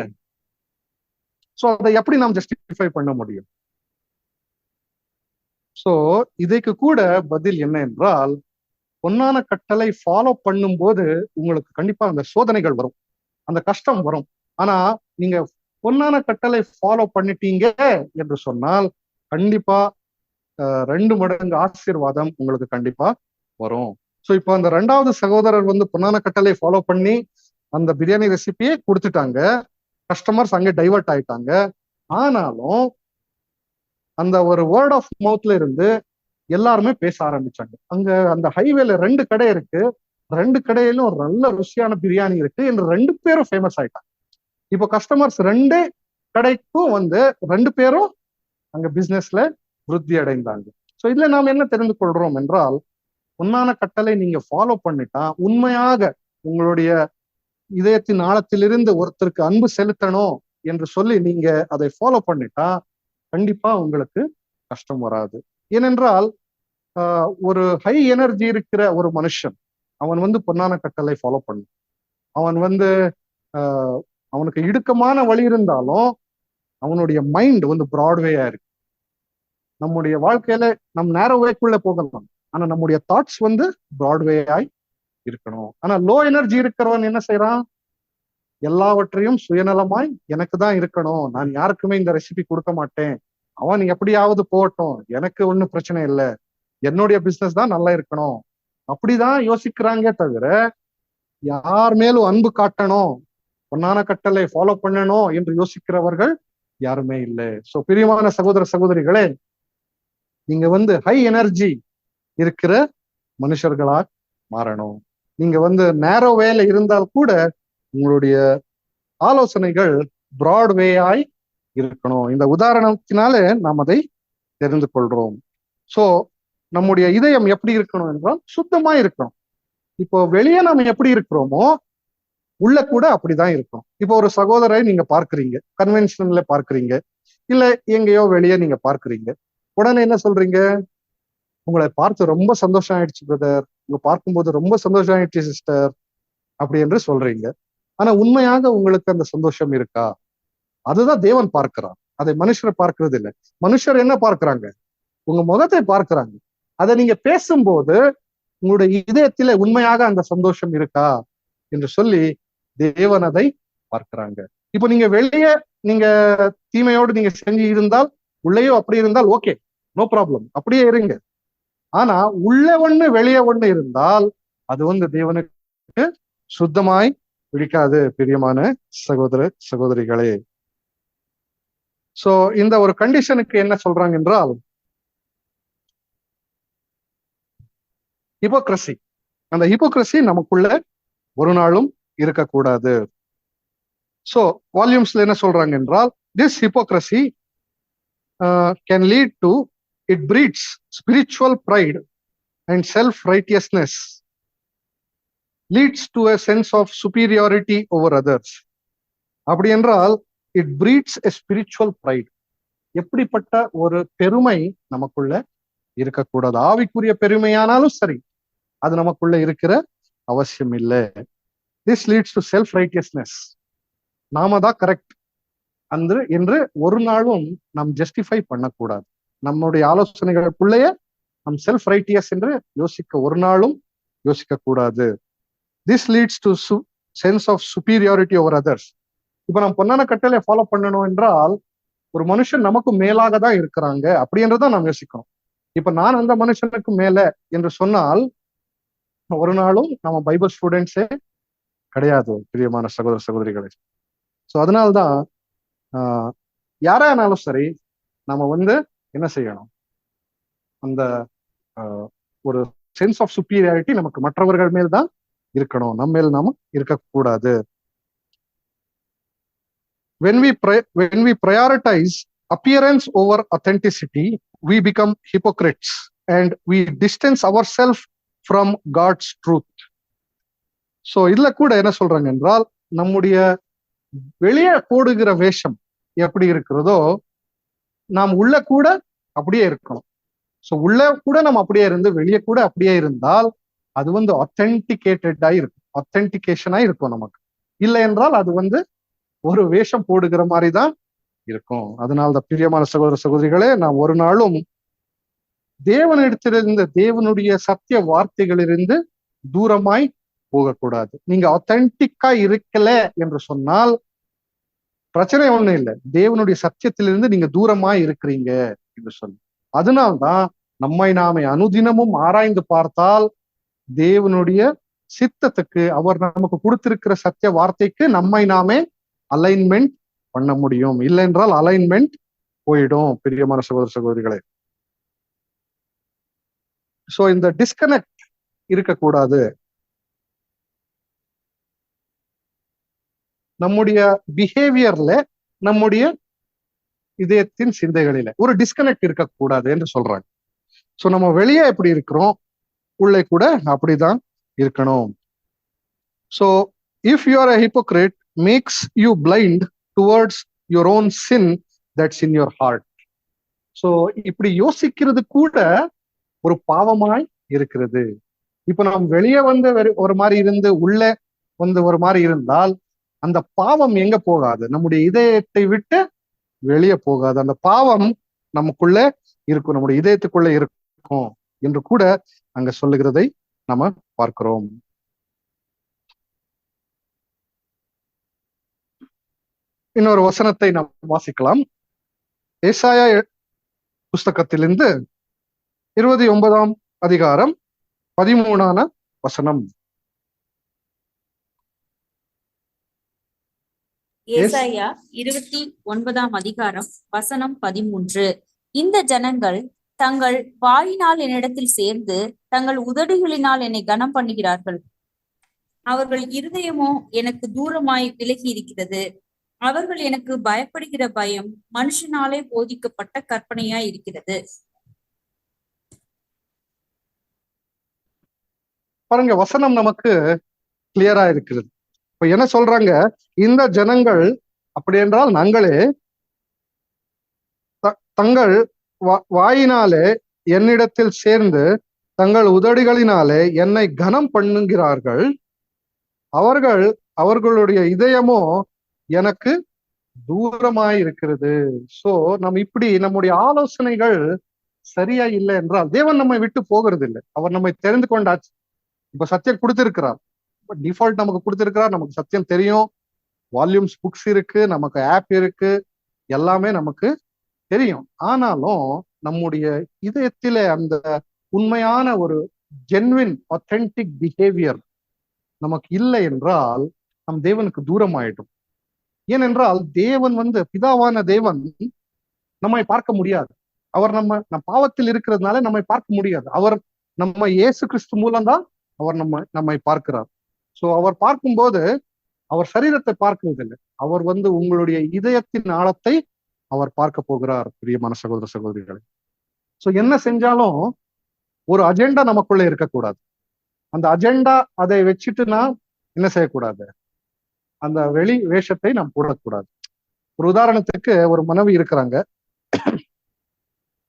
சோ அதை எப்படி நாம் ஜஸ்டிஃபை பண்ண முடியும்? சோ இதுக்கு கூட பதில் என்ன என்றால், பொன்னான கட்டளை ஃபாலோ பண்ணும்போது உங்களுக்கு கண்டிப்பா அந்த சோதனைகள் வரும், அந்த கஷ்டம் வரும். ஆனா நீங்க பொன்னான கட்டளை ஃபாலோ பண்ணிட்டீங்க என்று சொன்னால் கண்டிப்பா 2 மடங்கு ஆசீர்வாதம் உங்களுக்கு கண்டிப்பா வரும். சோ இப்போ அந்த ரெண்டாவது சகோதரர் வந்து பொன்னான கட்டளை ஃபாலோ பண்ணி அந்த பிரியாணி ரெசிபியே கொடுத்துட்டாங்க. கஸ்டமர்ஸ் அங்கே டைவர்ட் ஆயிட்டாங்க. ஆனாலும் அந்த ஒரு வேர்ட் ஆஃப் மவுத்ல இருந்து எல்லாருமே பேச ஆரம்பிச்சாங்க. அங்க அந்த ஹைவேல 2 கடை இருக்கு, 2 கடையிலும் ஒரு நல்ல ருசியான பிரியாணி இருக்கு என்று 2 பேரும் ஃபேமஸ் ஆயிட்டாங்க. இப்போ கஸ்டமர்ஸ் 2 கடைக்கும் வந்து 2 பேரும் அங்க பிசினஸ்ல விருத்தி அடைந்தாங்க. சோ இதுல நாம் என்ன தெரிந்து கொள்றோம் என்றால், பொன்னான கட்டளை நீங்க ஃபாலோ பண்ணிட்டா, உண்மையாக உங்களுடைய இதயத்தின் ஆழத்திலிருந்து ஒருத்தருக்கு அன்பு செலுத்தணும் என்று சொல்லி நீங்க அதை ஃபாலோ பண்ணிட்டா கண்டிப்பா உங்களுக்கு கஷ்டம் வராது. ஏனென்றால் ஒரு ஹை எனர்ஜி இருக்கிற ஒரு மனுஷன் அவன் வந்து பொன்னான கட்டளை ஃபாலோ பண்ணும். அவன் வந்து அவனுக்கு இடுக்கமான வழி இருந்தாலும் அவனுடைய மைண்ட் வந்து பிராட்வேயா இருக்கு. நம்முடைய வாழ்க்கையில நம் நேரோவேக்குள்ள போகலாம், ஆனா நம்முடைய தாட்ஸ் வந்து பிராட்வேயாய் இருக்கணும். ஆனா லோ எனர்ஜி இருக்கிறவன் என்ன செய்யறான், எல்லாவற்றையும் சுயநலமாய் எனக்கு தான் இருக்கணும், நான் யாருக்குமே இந்த ரெசிபி கொடுக்க மாட்டேன், அவன் எப்படியாவது போகட்டும், எனக்கு ஒன்றும் பிரச்சனை இல்லை, என்னுடைய பிசினஸ் தான் நல்லா இருக்கணும், அப்படிதான் யோசிக்கிறாங்க தவிர யார் மேலும் அன்பு காட்டணும், பொன்னான கட்டளை ஃபாலோ பண்ணணும் என்று யோசிக்கிறவர்கள் யாருமே இல்லை. சோ பிரியமான சகோதர சகோதரிகளே, நீங்க வந்து ஹை எனர்ஜி இருக்கிற மனுஷர்களா மாறணும். நீங்க வந்து நேரோ வேல இருந்தால் கூட உங்களுடைய ஆலோசனைகள் பிராட்வேயாய் இருக்கணும். இந்த உதாரணத்தினால நாம் அதை தெரிந்து கொள்றோம். சோ நம்முடைய இதயம் எப்படி இருக்கணும் என்றால் சுத்தமா இருக்கணும். இப்போ வெளியே நாம எப்படி இருக்கிறோமோ உள்ள கூட அப்படிதான் இருக்கும். இப்போ ஒரு சகோதரை நீங்க பார்க்கிறீங்க, கன்வென்ஷன்ல பார்க்கிறீங்க, இல்ல எங்கேயோ வெளியே நீங்க பார்க்கிறீங்க, உடனே என்ன சொல்றீங்க, உங்களை பார்த்து ரொம்ப சந்தோஷம் ஆயிடுச்சு பிரதர், உங்க பார்க்கும்போது ரொம்ப சந்தோஷம் ஆயிடுச்சு சிஸ்டர் அப்படி என்று சொல்றீங்க. ஆனா உண்மையாக உங்களுக்கு அந்த சந்தோஷம் இருக்கா? அதுதான் தேவன் பார்க்கிறான், அதை மனுஷர் பார்க்கிறது இல்லை. மனுஷர் என்ன பார்க்கிறாங்க, உங்க முகத்தை பார்க்கிறாங்க. அதை நீங்க பேசும்போது உங்களுடைய இதயத்திலே உண்மையாக அந்த சந்தோஷம் இருக்கா என்று சொல்லி தேவன் அதை பார்க்கிறாங்க. இப்போ நீங்க வெளியே நீங்க தீமையோடு நீங்க செஞ்சு இருந்தால், உள்ளேயோ அப்படி இருந்தால் ஓகே, நோ ப்ராப்ளம், அப்படியே இருங்க. ஆனா உள்ள ஒண்ணு வெளியே ஒண்ணு இருந்தால் அது வந்து தேவனுக்கு சுத்தமாய் பிடிக்காது. பிரியமான சகோதர சகோதரிகளே, சோ இந்த ஒரு கண்டிஷனுக்கு என்ன சொல்றாங்க என்றால் ஹிப்போக்ரசி. அந்த ஹிப்போக்ரசி நமக்குள்ள ஒரு நாளும் இருக்கக்கூடாது. சோ வால்யூம்ஸ்ல என்ன சொல்றாங்க என்றால், this hypocrisy can lead to It breeds spiritual pride and self-righteousness, leads to a sense of superiority over others. அப்படி என்றால் it breeds a spiritual pride. எப்படிப்பட்ட ஒரு பெருமை நமக்குள்ள இருக்கக்கூடாது. ஆவிக்குரிய பெருமையானாலும் சரி, அது நமக்குள்ள இருக்கிற அவசியம் இல்லை. This leads to self righteousness. நாம தான் கரெக்ட் என்று ஒரு நாளும் நாம் ஜஸ்டிஃபை பண்ணக்கூடாது. நம்முடைய ஆலோசனைகளுக்குள்ளேயே நம் செல்ஃப் ரைட்டியஸ் என்று யோசிக்க ஒரு நாளும் யோசிக்க கூடாது. This leads to sense of superiority over others. இப்ப நம்ம பொன்னான கட்டளை ஃபாலோ பண்ணணும் என்றால் ஒரு மனுஷன் நமக்கு மேலாக தான் இருக்கிறாங்க அப்படின்றதான் நாம் யோசிக்கணும். இப்ப நான் அந்த மனுஷனுக்கு மேல என்று சொன்னால் ஒரு நாளும் நம்ம பைபிள் ஸ்டூடெண்ட்ஸே கிடையாது, பிரியமான சகோதர சகோதரிகளே. ஸோ அதனால்தான் யாரானாலும் சரி நம்ம என்ன செய்யணும், அந்த ஒரு சென்ஸ் ஆஃப் சுப்பீரியாரிட்டி நமக்கு மற்றவர்கள் மேல் தான் இருக்கணும், நம்ம மேல் நாம இருக்கக்கூடாது. When we prioritize appearance over authenticity, we become hypocrites and we distance ourselves from God's truth. So இதுல கூட என்ன சொல்றாங்க என்றால், நம்முடைய வெளியே போடுகிற வேஷம் எப்படி இருக்கிறதோ நாம் உள்ள கூட அப்படியே இருக்கணும். ஸோ உள்ள கூட நம்ம அப்படியே இருந்து வெளியே கூட அப்படியே இருந்தால் அது ஆத்தென்டிகேட்டடா இருக்கும், ஆத்தென்டிகேஷனா இருக்கும் நமக்கு. இல்லை என்றால் அது ஒரு வேஷம் போடுகிற மாதிரி தான் இருக்கும். அதனால்தான் பிரியமான சகோதர சகோதரிகளே, நாம் ஒரு நாளும் தேவனிடத்திலிருந்து, தேவனுடைய சத்திய வார்த்தைகளிலிருந்து தூரமாய் போகக்கூடாது. நீங்க ஆத்தென்டிக்கா இருக்கல என்று சொன்னால் பிரச்சனை ஒண்ணும் இல்லை, தேவனுடைய சத்தியத்திலிருந்து நீங்க தூரமாய் இருக்கிறீங்க என்று சொல்லி. அதனால்தான் நம்மை நாமே அனுதினமும் ஆராய்ந்து பார்த்தால் தேவனுடைய சித்தத்துக்கு, அவர் நமக்கு கொடுத்திருக்கிற சத்திய வார்த்தைக்கு நம்மை நாமே அலைன்மெண்ட் பண்ண முடியும். இல்லை என்றால் அலைன்மெண்ட் போயிடும், பிரியமான சகோதர சகோதரிகளே. சோ இந்த டிஸ்கனெக்ட் இருக்கக்கூடாது. நம்முடைய பிஹேவியர்ல, நம்முடைய இதயத்தின் சிந்தைகளில ஒரு டிஸ்கனெக்ட் இருக்கக்கூடாது என்று சொல்றாங்க. சோ நம்ம வெளியே எப்படி இருக்கிறோம், உள்ளே கூட அப்படிதான் இருக்கணும். So if you are a hypocrite makes you blind towards your own sin that's in your heart. So இப்படி யோசிக்கிறது கூட ஒரு பாவமாய் இருக்கிறது. இப்ப நாம் வெளியே ஒரு மாதிரி இருந்து உள்ள ஒரு மாதிரி இருந்தால் அந்த பாவம் எங்க போகாது, நம்முடைய இதயத்தை விட்டு வெளியே போகாது. அந்த பாவம் நமக்குள்ள இருக்கும், நம்முடைய இதயத்துக்குள்ள இருக்கும் என்று கூட அங்க சொல்லுகிறதை நம்ம பார்க்கிறோம். இன்னொரு வசனத்தை நாம் வாசிக்கலாம். ஏசாயா புஸ்தகத்திலிருந்து 29ஆம் அதிகாரம் 13ஆன வசனம். ஏசாயா 29ஆம் அதிகாரம் வசனம் 13. இந்த ஜனங்கள் தங்கள் வாயினால் என்னிடத்தில் சேர்ந்து தங்கள் உதடுகளினால் என்னை கனம் பண்ணுகிறார்கள். அவர்கள் இருதயமோ எனக்கு தூரமாய் விலகி இருக்கிறது. அவர்கள் எனக்கு பயப்படுகிற பயம் மனுஷனாலே போதிக்கப்பட்ட கற்பனையாய் இருக்கிறது. பாருங்க, வசனம் நமக்கு கிளியரா இருக்கிறது. இப்ப என்ன சொல்றாங்க, இந்த ஜனங்கள் அப்படி என்றால் நாங்களே தங்கள் வாயினாலே என்னிடத்தில் சேர்ந்து தங்கள் உதடுகளினாலே என்னை கனம் பண்ணுகிறார்கள். அவர்களுடைய இதயமோ எனக்கு தூரமாய் இருக்கிறது. சோ நம்ம இப்படி நம்முடைய ஆலோசனைகள் சரியா இல்லை என்றால் தேவன் நம்மை விட்டு போகிறது இல்லை. அவர் நம்மை தெரிந்து கொண்டாச்சு. இப்ப சத்தியம் கொடுத்திருக்கிறார், டிஃபால்ட் நமக்கு கொடுத்திருக்கிறார், நமக்கு சத்தியம் தெரியும், வால்யூம்ஸ் புக்ஸ் இருக்கு, நமக்கு ஆப் இருக்கு, எல்லாமே நமக்கு தெரியும். ஆனாலும் நம்முடைய இதயத்திலே அந்த உண்மையான ஒரு ஜென்வின் ஆத்தென்டிக் பிஹேவியர் நமக்கு இல்லை என்றால் நம் தேவனுக்கு தூரம் ஆயிடும். ஏனென்றால் தேவன் பிதாவான தேவன் நம்மை பார்க்க முடியாது. அவர் நம்ம பாவத்தில் இருக்கிறதுனால நம்மை பார்க்க முடியாது. அவர் நம்ம இயேசு கிறிஸ்து மூலம்தான் அவர் நம்மை பார்க்கிறார். சோ அவர் பார்க்கும்போது அவர் சரீரத்தை பார்க்கிறதில்லை, அவர் உங்களுடைய இதயத்தின் ஆழத்தை அவர் பார்க்க போகிறார். பிரியமான சகோதர சகோதரிகளை, ஸோ என்ன செஞ்சாலும் ஒரு அஜெண்டா நமக்குள்ள இருக்கக்கூடாது. அந்த அஜெண்டா அதை வச்சுட்டு நான் என்ன செய்யக்கூடாது, அந்த வெளி வேஷத்தை நாம் போடக்கூடாது. ஒரு உதாரணத்துக்கு ஒரு மனைவி இருக்கிறாங்க.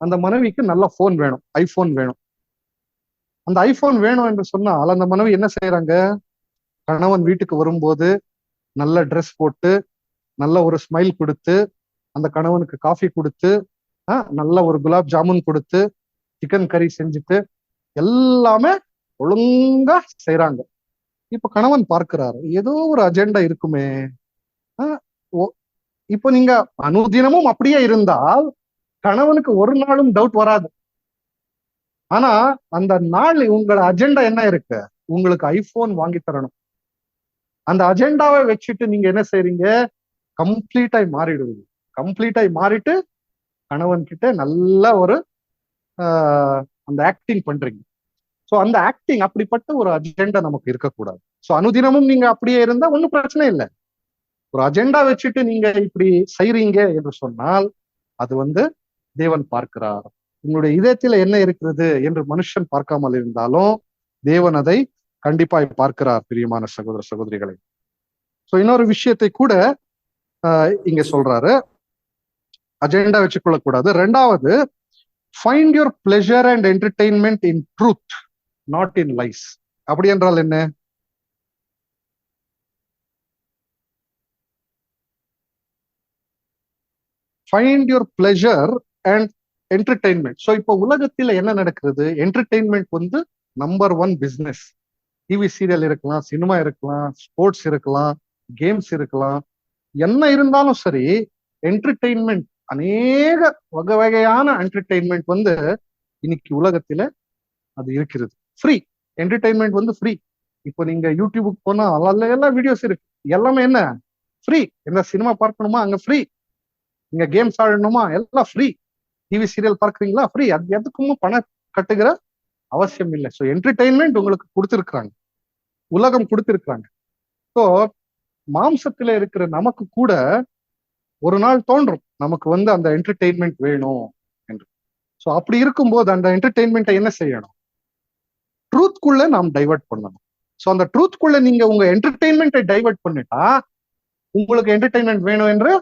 அந்த மனைவிக்கு நல்ல போன் வேணும், ஐபோன் வேணும். அந்த ஐபோன் வேணும் என்று சொன்னால் அந்த மனைவி என்ன செய்யறாங்க, கணவன் வீட்டுக்கு வரும்போது நல்ல ட்ரெஸ் போட்டு, நல்ல ஒரு ஸ்மைல் கொடுத்து, அந்த கணவனுக்கு காஃபி கொடுத்து, நல்ல ஒரு குலாப் ஜாமுன் கொடுத்து, சிக்கன் கறி செஞ்சுட்டு எல்லாமே ஒழுங்கா செய்யறாங்க. இப்ப கணவன் பார்க்கிறாரு, ஏதோ ஒரு அஜெண்டா இருக்குமே. இப்போ நீங்க அனுதினமும் அப்படியே இருந்தால் கணவனுக்கு ஒரு நாளும் டவுட் வராது. ஆனா அந்த நாள் உங்களோட அஜெண்டா என்ன இருக்கு, உங்களுக்கு ஐபோன் வாங்கி தரணும். அந்த அஜெண்டாவை வச்சுட்டு நீங்க என்ன செய்றீங்க, கம்ப்ளீட்டாய் மாறிடுவீங்க. கம்ப்ளீட்டாய் மாறிட்டு கணவன் கிட்ட நல்ல ஒரு அந்த ஆக்டிங் பண்றீங்க. ஸோ அந்த ஆக்டிங், அப்படிப்பட்ட ஒரு அஜெண்டா நமக்கு இருக்கக்கூடாது. ஸோ அனுதினமும் நீங்க அப்படியே இருந்தா ஒன்றும் பிரச்சனை இல்லை. ஒரு அஜெண்டா வச்சுட்டு நீங்க இப்படி செய்றீங்க என்று சொன்னால் அது தேவன் பார்க்கிறார். உங்களுடைய இதயத்துல என்ன இருக்கிறது என்று மனுஷன் பார்க்காமல் இருந்தாலும் தேவன் அதை கண்டிப்பாய் பார்க்கிறார், பிரியமான சகோதர சகோதரிகளை. ஸோ இன்னொரு விஷயத்தை கூட இங்க சொல்றாரு, அஜெண்டா வச்சுக்கொள்ளக்கூடாது. ரெண்டாவது, find your pleasure and entertainment in truth, not in lies. அப்படி என்றால் என்ன? Find your pleasure and entertainment. So இப்போ உலகத்துல என்ன நடக்கிறது, entertainment number 1 business. TV serial இருக்கலாம், சினிமா இருக்கலாம், ஸ்போர்ட்ஸ் இருக்கலாம், கேம்ஸ் இருக்கலாம், என்ன இருந்தாலும் சரி, என்டர்டெயின்மெண்ட், அநேக வகை வகையான என்டர்டெயின்மெண்ட் இன்னைக்கு உலகத்துல அது இருக்கிறது. Free entertainment free. இப்போ நீங்க யூடியூபுக்கு போனா எல்லாம் வீடியோஸ் இருக்கு, எல்லாமே என்ன ஃப்ரீ. எந்த சினிமா பார்க்கணுமா அங்க ஃப்ரீ, நீங்க கேம்ஸ் ஆடணுமா எல்லாம் ஃப்ரீ, டிவி சீரியல் பார்க்குறீங்களா ஃப்ரீ. அது எதுக்கும் பணம் கட்டுகிற அவசியம் இல்லை. ஸோ என்டர்டெயின்மெண்ட் உங்களுக்கு கொடுத்துருக்குறாங்க, உலகம் கொடுத்துருக்குறாங்க. ஸோ மாம்சத்துல இருக்கிற நமக்கு கூட ஒரு நாள் தோன்றும் நமக்கு அந்த என்டர்டெயின்மெண்ட் வேணும் என்று. ஸோ அப்படி இருக்கும்போது அந்த என்டர்டெயின்மெண்ட்டை என்ன செய்யணும், ட்ரூத்குள்ள நாம் டைவர்ட் பண்ணணும். ஸோ அந்த ட்ரூத்குள்ள நீங்க உங்க என்டர்டெயின்மெண்ட்டை டைவர்ட் பண்ணிட்டா உங்களுக்கு என்டர்டெயின்மெண்ட் வேணும் என்று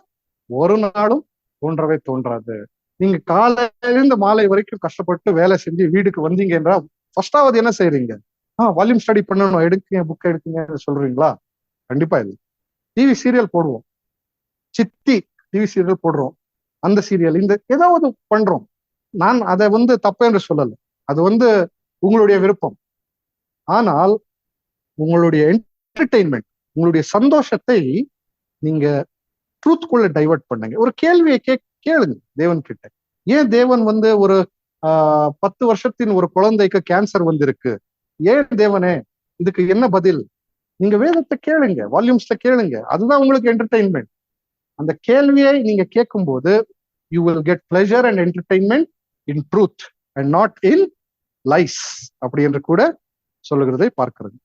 ஒரு நாளும் தோன்றவே தோன்றாது. நீங்க காலையிலிருந்து மாலை வரைக்கும் கஷ்டப்பட்டு வேலை செஞ்சு வீட்டுக்கு வந்தீங்க என்றா ஃபர்ஸ்டாவது என்ன செய்யறீங்க, வால்யூம் ஸ்டடி பண்ணணும், எடுக்குங்க புக் எடுக்குங்க சொல்றீங்களா? கண்டிப்பா இல்லை. டிவி சீரியல் போடுவோம், சித்தி டிவி சீரியல் போடுறோம், அந்த சீரியல் இந்த ஏதாவது பண்றோம். நான் அதை தப்பு என்று சொல்லல, அது உங்களுடைய விருப்பம். ஆனால் உங்களுடைய என்டர்டெயின்மெண்ட், உங்களுடைய சந்தோஷத்தை நீங்க ட்ரூத்குள்ள டைவர்ட் பண்ணுங்க. ஒரு கேள்வியை கேளுங்க தேவன் கிட்ட. ஏன் தேவன் ஒரு 10 வருஷத்தின் ஒரு குழந்தைக்கு கேன்சர் வந்திருக்கு, ஏன் தேவனே, இதுக்கு என்ன பதில்? நீங்க வேதத்தை கேளுங்க, வால்யூம்ஸ்ல கேளுங்க, அதுதான் உங்களுக்கு என்டர்டெயின்மெண்ட். அந்த கேள்வியை நீங்க கேட்கும்போது you will get pleasure and entertainment in truth and not in lies, அப்படி என்று கூட சொல்லுகிறதை பார்க்கிறது.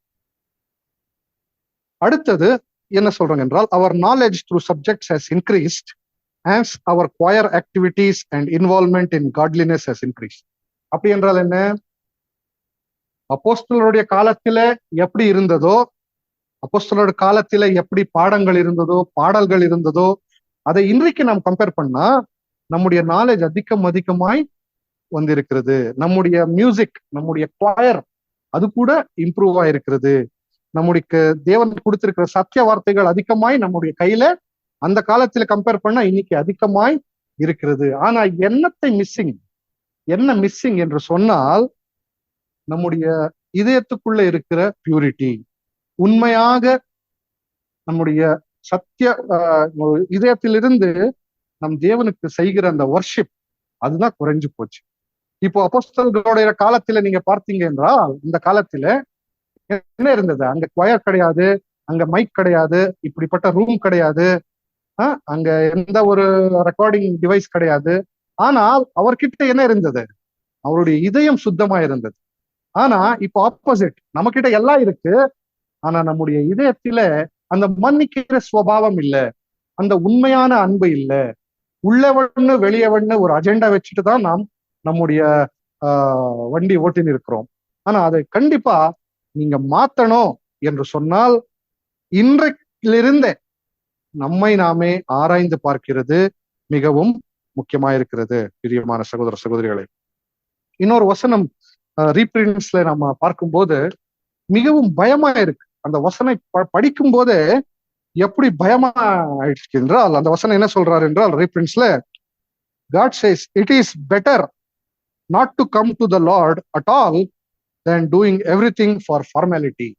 அடுத்தது என்ன சொல்றாங்க என்றால், our knowledge through subjects has increased as our choir activities and involvement in godliness has increased. அப்படி என்றால் என்ன, அப்போஸ்தலருடைய காலத்தில எப்படி இருந்ததோ, அப்போஸ்தலருடைய காலத்தில எப்படி பாடங்கள் இருந்ததோ, பாடல்கள் இருந்ததோ, அதை இன்றைக்கு நாம் கம்பேர் பண்ணா நம்முடைய நாலேஜ் அதிகமாய் வந்திருக்கிறது. நம்முடைய மியூசிக், நம்முடைய choir அது கூட இம்ப்ரூவ் ஆயிருக்கிறது. நம்முடைய தேவன் கொடுத்திருக்கிற சத்திய வார்த்தைகள் அதிகமாய் நம்முடைய கையில அந்த காலத்துல கம்பேர் பண்ணா இன்னைக்கு அதிகமாய் இருக்கிறது. ஆனா என்ன மிஸ்ஸிங் என்று சொன்னால், நம்முடைய இதயத்துக்குள்ள இருக்கிற பியூரிட்டி, உண்மையாக நம்முடைய சத்திய இதயத்திலிருந்து நம் தேவனுக்கு செய்கிற அந்த வர்ஷிப், அதுதான் குறைஞ்சு போச்சு. இப்போ அப்போஸ்தலர்களுடைய காலத்துல நீங்க பார்த்தீங்க என்றால், இந்த காலத்துல என்ன இருந்தது, அங்க கொயர் கிடையாது, அங்க மைக் கிடையாது, இப்படிப்பட்ட ரூம் கிடையாது, அங்க எந்த ஒரு ரெக்கார்டிங் டிவைஸ் கிடையாது. ஆனால் அவர்கிட்ட என்ன இருந்தது, அவருடைய இதயம் சுத்தமா இருந்தது. ஆனா இப்போ ஆப்போசிட், நம்ம கிட்ட எல்லாம் இருக்கு, ஆனா நம்முடைய இதயத்தில அந்த மன்னிக்கிற சுவாவம் இல்ல, அந்த உண்மையான அன்பு இல்ல. உள்ளவண்ணு வெளியவண்ணு ஒரு அஜெண்டா வச்சுட்டு தான் நாம் நம்முடைய வண்டி ஓட்டின்னு இருக்கிறோம். ஆனா அதை கண்டிப்பா நீங்க மாத்தணும் என்று சொன்னால் இன்றையிலிருந்தே நம்மை நாமே ஆராய்ந்து பார்க்கிறது மிகவும் முக்கியமாயிருக்கிறது பிரியமான சகோதர சகோதரிகளை. இன்னொரு வசனம் ரீப்ரிண்ட்ஸ்ல நம்ம பார்க்கும்போது மிகவும் பயமா இருக்கு. அந்த வசனை படிக்கும் போதே எப்படி பயமா ஆயிடுச்சு என்றால், அந்த வசனம் என்ன சொல்றாரு என்றால் ரீப்ரிண்ட்ஸ்ல, God says it is better not to come to the Lord at all than doing everything for formality.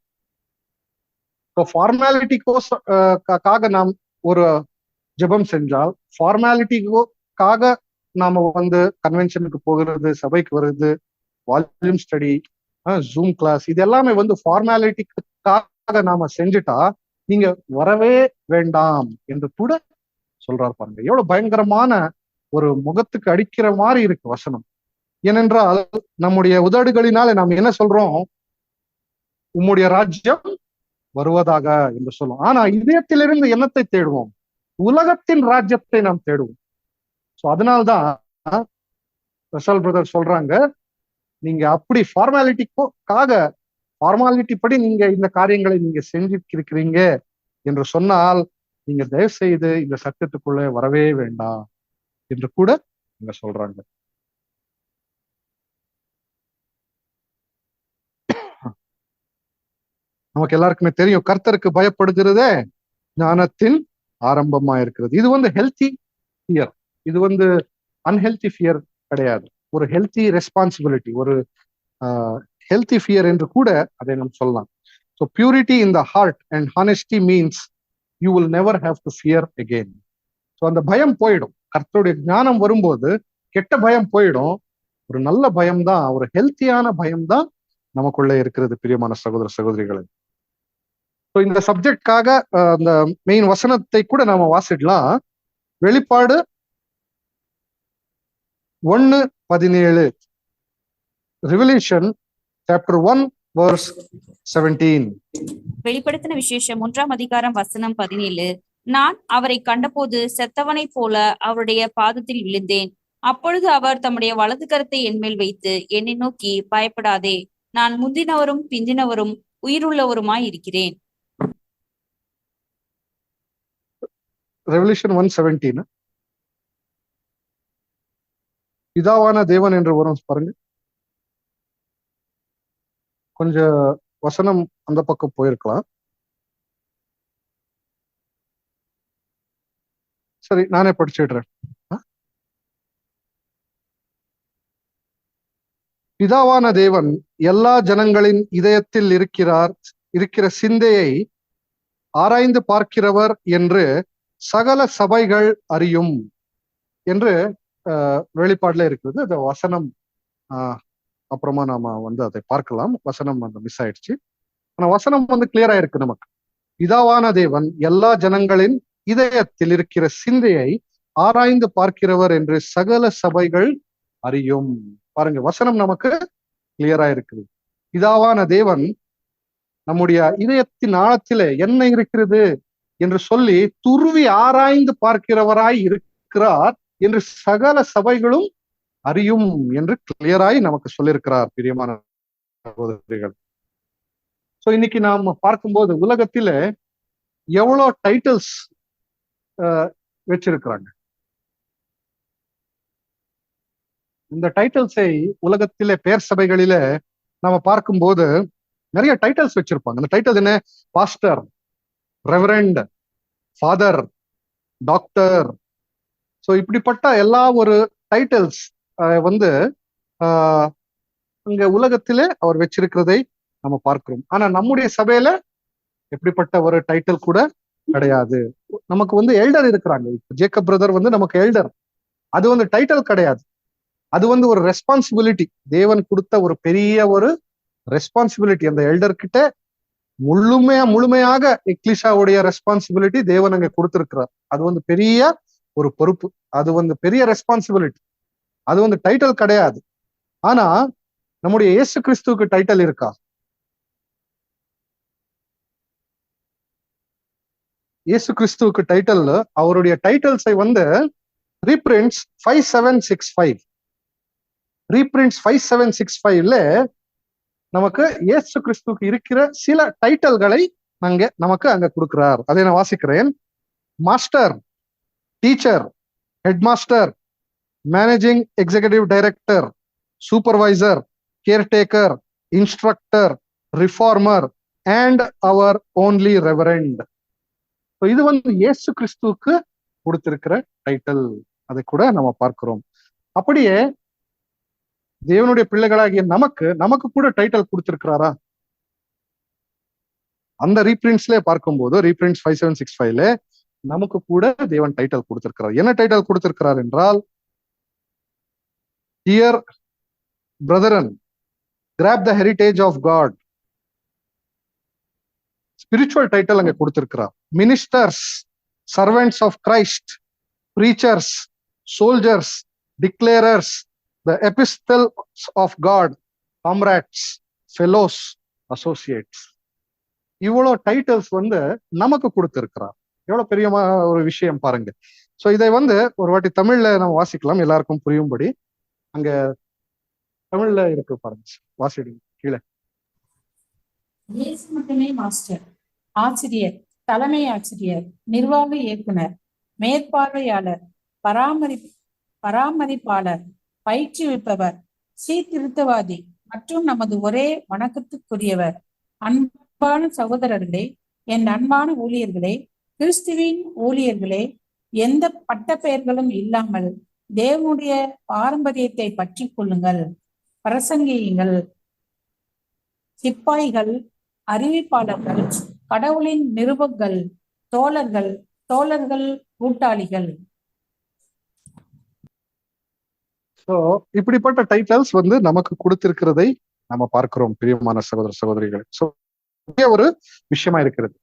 So ஃபார்மாலிட்டிக்காக நாம் ஒரு ஜெபம் செஞ்சால், ஃபார்மாலிட்டிக்காக நாம வந்து கன்வென்ஷனுக்கு போகிறது, சபைக்கு வருது, வால்யூம் ஸ்டடி, ஜூம் கிளாஸ், இது எல்லாமே வந்து ஃபார்மாலிட்டிக்காக நாம செஞ்சுட்டா நீங்க வரவே வேண்டாம் என்று கூட சொல்றாரு. பாருங்க எவ்வளவு பயங்கரமான ஒரு முகத்துக்கு அடிக்கிற மாதிரி இருக்கு வசனம். ஏனென்றால் நம்முடைய உதடுகளினால நாம் என்ன சொல்றோம்? உம்முடைய ராஜ்யம் வருவதாக என்று சொல்லுவோம். ஆனா இதயத்திலிருந்து என்னத்தை தேடுவோம்? உலகத்தின் ராஜ்யத்தை நாம் தேடுவோம். ஸோ அதனால்தான் ரசல் பிரதர் சொல்றாங்க, நீங்க அப்படி ஃபார்மாலிட்டி படி நீங்க இந்த காரியங்களை நீங்க செஞ்சிருக்கிறீங்க என்று சொன்னால் நீங்க தயவு செய்து இந்த சத்தியத்துக்குள்ளே வரவே வேண்டாம் என்று கூட நீங்க சொல்றாங்க. நமக்கு எல்லாருக்குமே தெரியும், கர்த்தருக்கு பயப்படுகிறதே ஞானத்தின் ஆரம்பமா இருக்கிறது. இது வந்து ஹெல்த்தி ஃபியர், இது வந்து அன்ஹெல்தி ஃபியர் கிடையாது. ஒரு ஹெல்த்தி ரெஸ்பான்சிபிலிட்டி, ஒரு ஹெல்த்தி ஃபியர் என்று கூட அதை நாம் சொல்லலாம். So purity in the heart and honesty means you will never have to fear again. So அந்த பயம் போயிடும். கர்த்தருடைய ஞானம் வரும்போது கெட்ட பயம் போயிடும். ஒரு நல்ல பயம்தான், ஒரு ஹெல்த்தியான பயம்தான் நமக்குள்ள இருக்கிறது பிரியமான சகோதர சகோதரிகளை. ஸோ இந்த சப்ஜெக்ட்காக அந்த மெயின் வசனத்தை கூட நாம வாசிடலாம். வெளிப்பாடு 1:17, ரெவல்யூஷன் சாப்டர் 1:17. வெளிப்படுத்தின விசேஷம் 1:17. நான் அவரை கண்டபோது செத்தவனை போல அவருடைய பாதத்தில் விழுந்தேன். அப்பொழுது அவர் தம்முடைய வலது கரத்தை என்மேல் வைத்து என்னை நோக்கி, பயப்படாதே, நான் முந்தினவரும் பிந்தினவரும் உயிருள்ளவருமாய் இருக்கிறேன். ரெவல்யூஷன் 1:17 பிதாவான தேவன் என்று வரும் பாருங்க. கொஞ்சம் வசனம் அந்த பக்கம் போயிருக்கலாம். சரி, நானே படிச்சிடுறேன். பிதாவான தேவன் எல்லா ஜனங்களின் இதயத்தில் இருக்கிற சிந்தையை ஆராய்ந்து பார்க்கிறவர் என்று சகல சபைகள் அறியும் என்று வெளிப்பாடுல இருக்குது. அந்த வசனம் அப்புறமா நாம வந்து அதை பார்க்கலாம். வசனம் வந்து மிஸ் ஆயிடுச்சு. ஆனா வசனம் வந்து கிளியரா இருக்கு நமக்கு. பிதாவான தேவன் எல்லா ஜனங்களின் இதயத்தில் இருக்கிற சிந்தையை ஆராய்ந்து பார்க்கிறவர் என்று சகல சபைகள் அறியும். பாருங்க, வசனம் நமக்கு கிளியரா இருக்குது. பிதாவான தேவன் நம்முடைய இதயத்தின் ஆழத்திலே என்ன இருக்கிறது என்று சொல்லி துருவி ஆராய்ந்து பார்க்கிறவராய் இருக்கிறார் என்று சகல சபைகளும் அறியும் என்று கிளியராய் நமக்கு சொல்லியிருக்கிறார் பிரியமான சகோதரிகள். சோ இன்னைக்கு நாம் பார்க்கும்போது உலகத்தில எவ்வளவு டைட்டில்ஸ் வச்சிருக்கிறாங்க. இந்த டைட்டில்ஸை உலகத்திலே பேர் சபைகளில நாம பார்க்கும்போது நிறைய டைட்டில்ஸ் வச்சிருப்பாங்க. அந்த டைட்டில் என்ன? Pastor, reverend, father, doctor. So இப்படிப்பட்ட எல்லா ஒரு டைட்டில்ஸ் வந்து அங்க உலகத்திலே அவர் வச்சிருக்கிறதை நம்ம பார்க்கிறோம். ஆனா நம்முடைய சபையில எப்படிப்பட்ட ஒரு டைட்டில் கூட கிடையாது. நமக்கு வந்து எல்டர் இருக்கிறாங்க. ஜேக்கப் பிரதர் வந்து நமக்கு எல்டர். அது வந்து டைட்டில் கிடையாது, அது வந்து ஒரு ரெஸ்பான்சிபிலிட்டி. தேவன் கொடுத்த ஒரு பெரிய ஒரு ரெஸ்பான்சிபிலிட்டி. அந்த எல்டர் கிட்ட முழுமையாக எக்லிஷாவுடைய ரெஸ்பான்சிபிலிட்டி தேவன் அங்க கொடுத்திருக்கிறார். அது வந்து பெரிய ஒரு பொறுப்பு, அது வந்து பெரிய ரெஸ்பான்சிபிலிட்டி, அது வந்து டைட்டில் கிடையாது. ஆனா நம்முடைய இயேசு கிறிஸ்துவுக்கு டைட்டில் இருக்கா? இயேசு கிறிஸ்துவுக்கு டைட்டில், அவருடைய டைட்டில்ஸை வந்து ரீப்ரிண்ட்ஸ் 5765 ரீபிரிண்ட்ஸ் 5765ல நமக்கு இயேசு கிறிஸ்துவுக்கு இருக்கிற சில டைட்டில்களை நமக்கு அங்க கொடுக்கிறார். அதை நான் வாசிக்கிறேன். Master, teacher, headmaster, managing executive director, supervisor, caretaker, instructor, reformer and our only reverend. இது வந்து இயேசு கிறிஸ்துவுக்கு கொடுத்திருக்கிற டைட்டில். அதை கூட நம்ம பார்க்கிறோம். அப்படியே தேவனுடைய பிள்ளைகளாகிய நமக்கு கூட டைட்டில் கொடுத்திருக்கிறாரா? அந்த ரீபிரிண்ட்ஸ்ல பார்க்கும்போது ரீபிரிண்ட்ஸ் 5765ல நமக்கு கூட தேவன் டைட்டில் கொடுத்திருக்கிறார். என்ன டைட்டில் கொடுத்திருக்கிறார் என்றால், dear brethren, grab the heritage of God. Spiritual title அங்க கொடுத்திருக்கிறார். Ministers, servants of Christ, preachers, soldiers, declarers, the epistles of God, comrades, fellows, associates. இவ்வளவு டைட்டில்ஸ் வந்து நமக்கு கொடுத்திருக்கிறார். எவ்வளவு பெரிய ஒரு விஷயம் பாருங்க. சோ இதை வந்து ஒரு வாட்டி தமிழ்ல நம்ம வாசிக்கலாம், எல்லாருக்கும் புரியும்படி. அங்க தமிழ்ல இருக்கு பாருங்க, வாசிடுங்க கீழே. இயேசு மட்டுமே மாஸ்டர், ஆசிரியர், தலைமை ஆசிரியர், நிர்வாக இயக்குனர், மேற்பார்வையாளர், பராமரிப்பாளர், பயிற்றுவிப்பவர், சீர்திருத்தவாதி மற்றும் நமது ஒரே வணக்கத்துக்குரியவர். அன்பான சகோதரர்களே, என் அன்பான ஊழியர்களே, கிறிஸ்துவின் ஊழியர்களே, எந்த பட்ட பெயர்களும் இல்லாமல் தேவனுடைய பாரம்பரியத்தை பற்றி கொள்ளுங்கள். பிரசங்கியுங்கள். சிப்பாய்கள், அறிவிப்பாளர்கள், கடவுளின் நிருபங்கள், தோழர்கள், கூட்டாளிகள். சோ இப்படிப்பட்ட டைட்டில்ஸ் வந்து நமக்கு கொடுத்திருக்கிறதை நம்ம பார்க்கிறோம் பிரியமான சகோதர சகோதரிகளை. சோ ஒரு விஷயமா இருக்கிறது.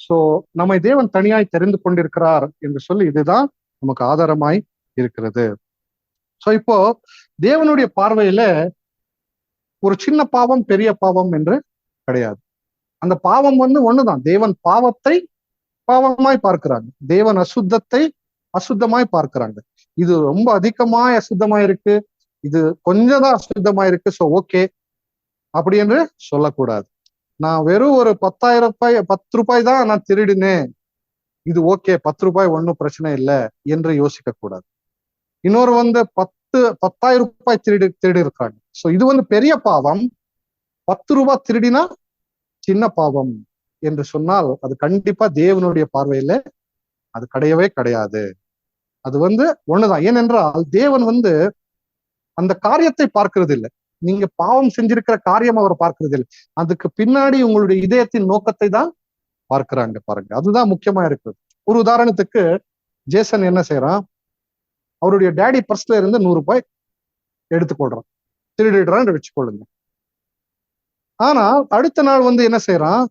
சோ நம்மை தேவன் தனியாய் தெரிந்து கொண்டிருக்கிறார் என்று சொல்லி இதுதான் நமக்கு ஆதாரமாய் இருக்கிறது. சோ இப்போ தேவனுடைய பார்வையில ஒரு சின்ன பாவம் பெரிய பாவம் என்று கிடையாது. அந்த பாவம் வந்து ஒண்ணுதான். தேவன் பாவத்தை பாவமாய் பார்க்கிறாங்க, தேவன் அசுத்தத்தை அசுத்தமாய் பார்க்கிறாங்க. இது ரொம்ப அதிகமாய் அசுத்தமா இருக்கு, இது கொஞ்சம் தான் அசுத்தமா இருக்கு, சோ ஓகே அப்படி என்று சொல்லக்கூடாது. நான் வெறும் ஒரு 10 ரூபாய் தான் நான் திருடினேன், இது ஓகே, 10 ரூபாய் ஒன்னும் பிரச்சனை இல்லை என்று யோசிக்க கூடாது. இன்னொரு வந்து 10,000 ரூபாய் திருடி இருக்காங்க, சோ இது வந்து பெரிய பாவம். 10 ரூபாய் திருடினா சின்ன பாவம் என்று சொன்னால் அது கண்டிப்பா தேவனுடைய பார்வையில அது கிடையவே கிடையாது. அது வந்து ஒண்ணுதான். ஏனென்றால் தேவன் வந்து அந்த காரியத்தை பார்க்கிறது இல்லை, நீங்க பாவம் செஞ்சிருக்கிற காரியம் அவர் பார்க்கிறது இல்லை, அதுக்கு பின்னாடி உங்களுடைய இதயத்தின் நோக்கத்தை தான் பார்க்கிறாங்க. பாருங்க, அதுதான் முக்கியமா இருக்குது. ஒரு உதாரணத்துக்கு, ஜேசன் என்ன செய்யறான், அவருடைய டேடி பர்ஸ்ல இருந்து 100 ரூபாய் எடுத்துக்கொள்றான், திருடிடுறான்னு வச்சுக்கொள்ளுங்க. ஆனா அடுத்த நாள் வந்து என்ன செய்யறான்,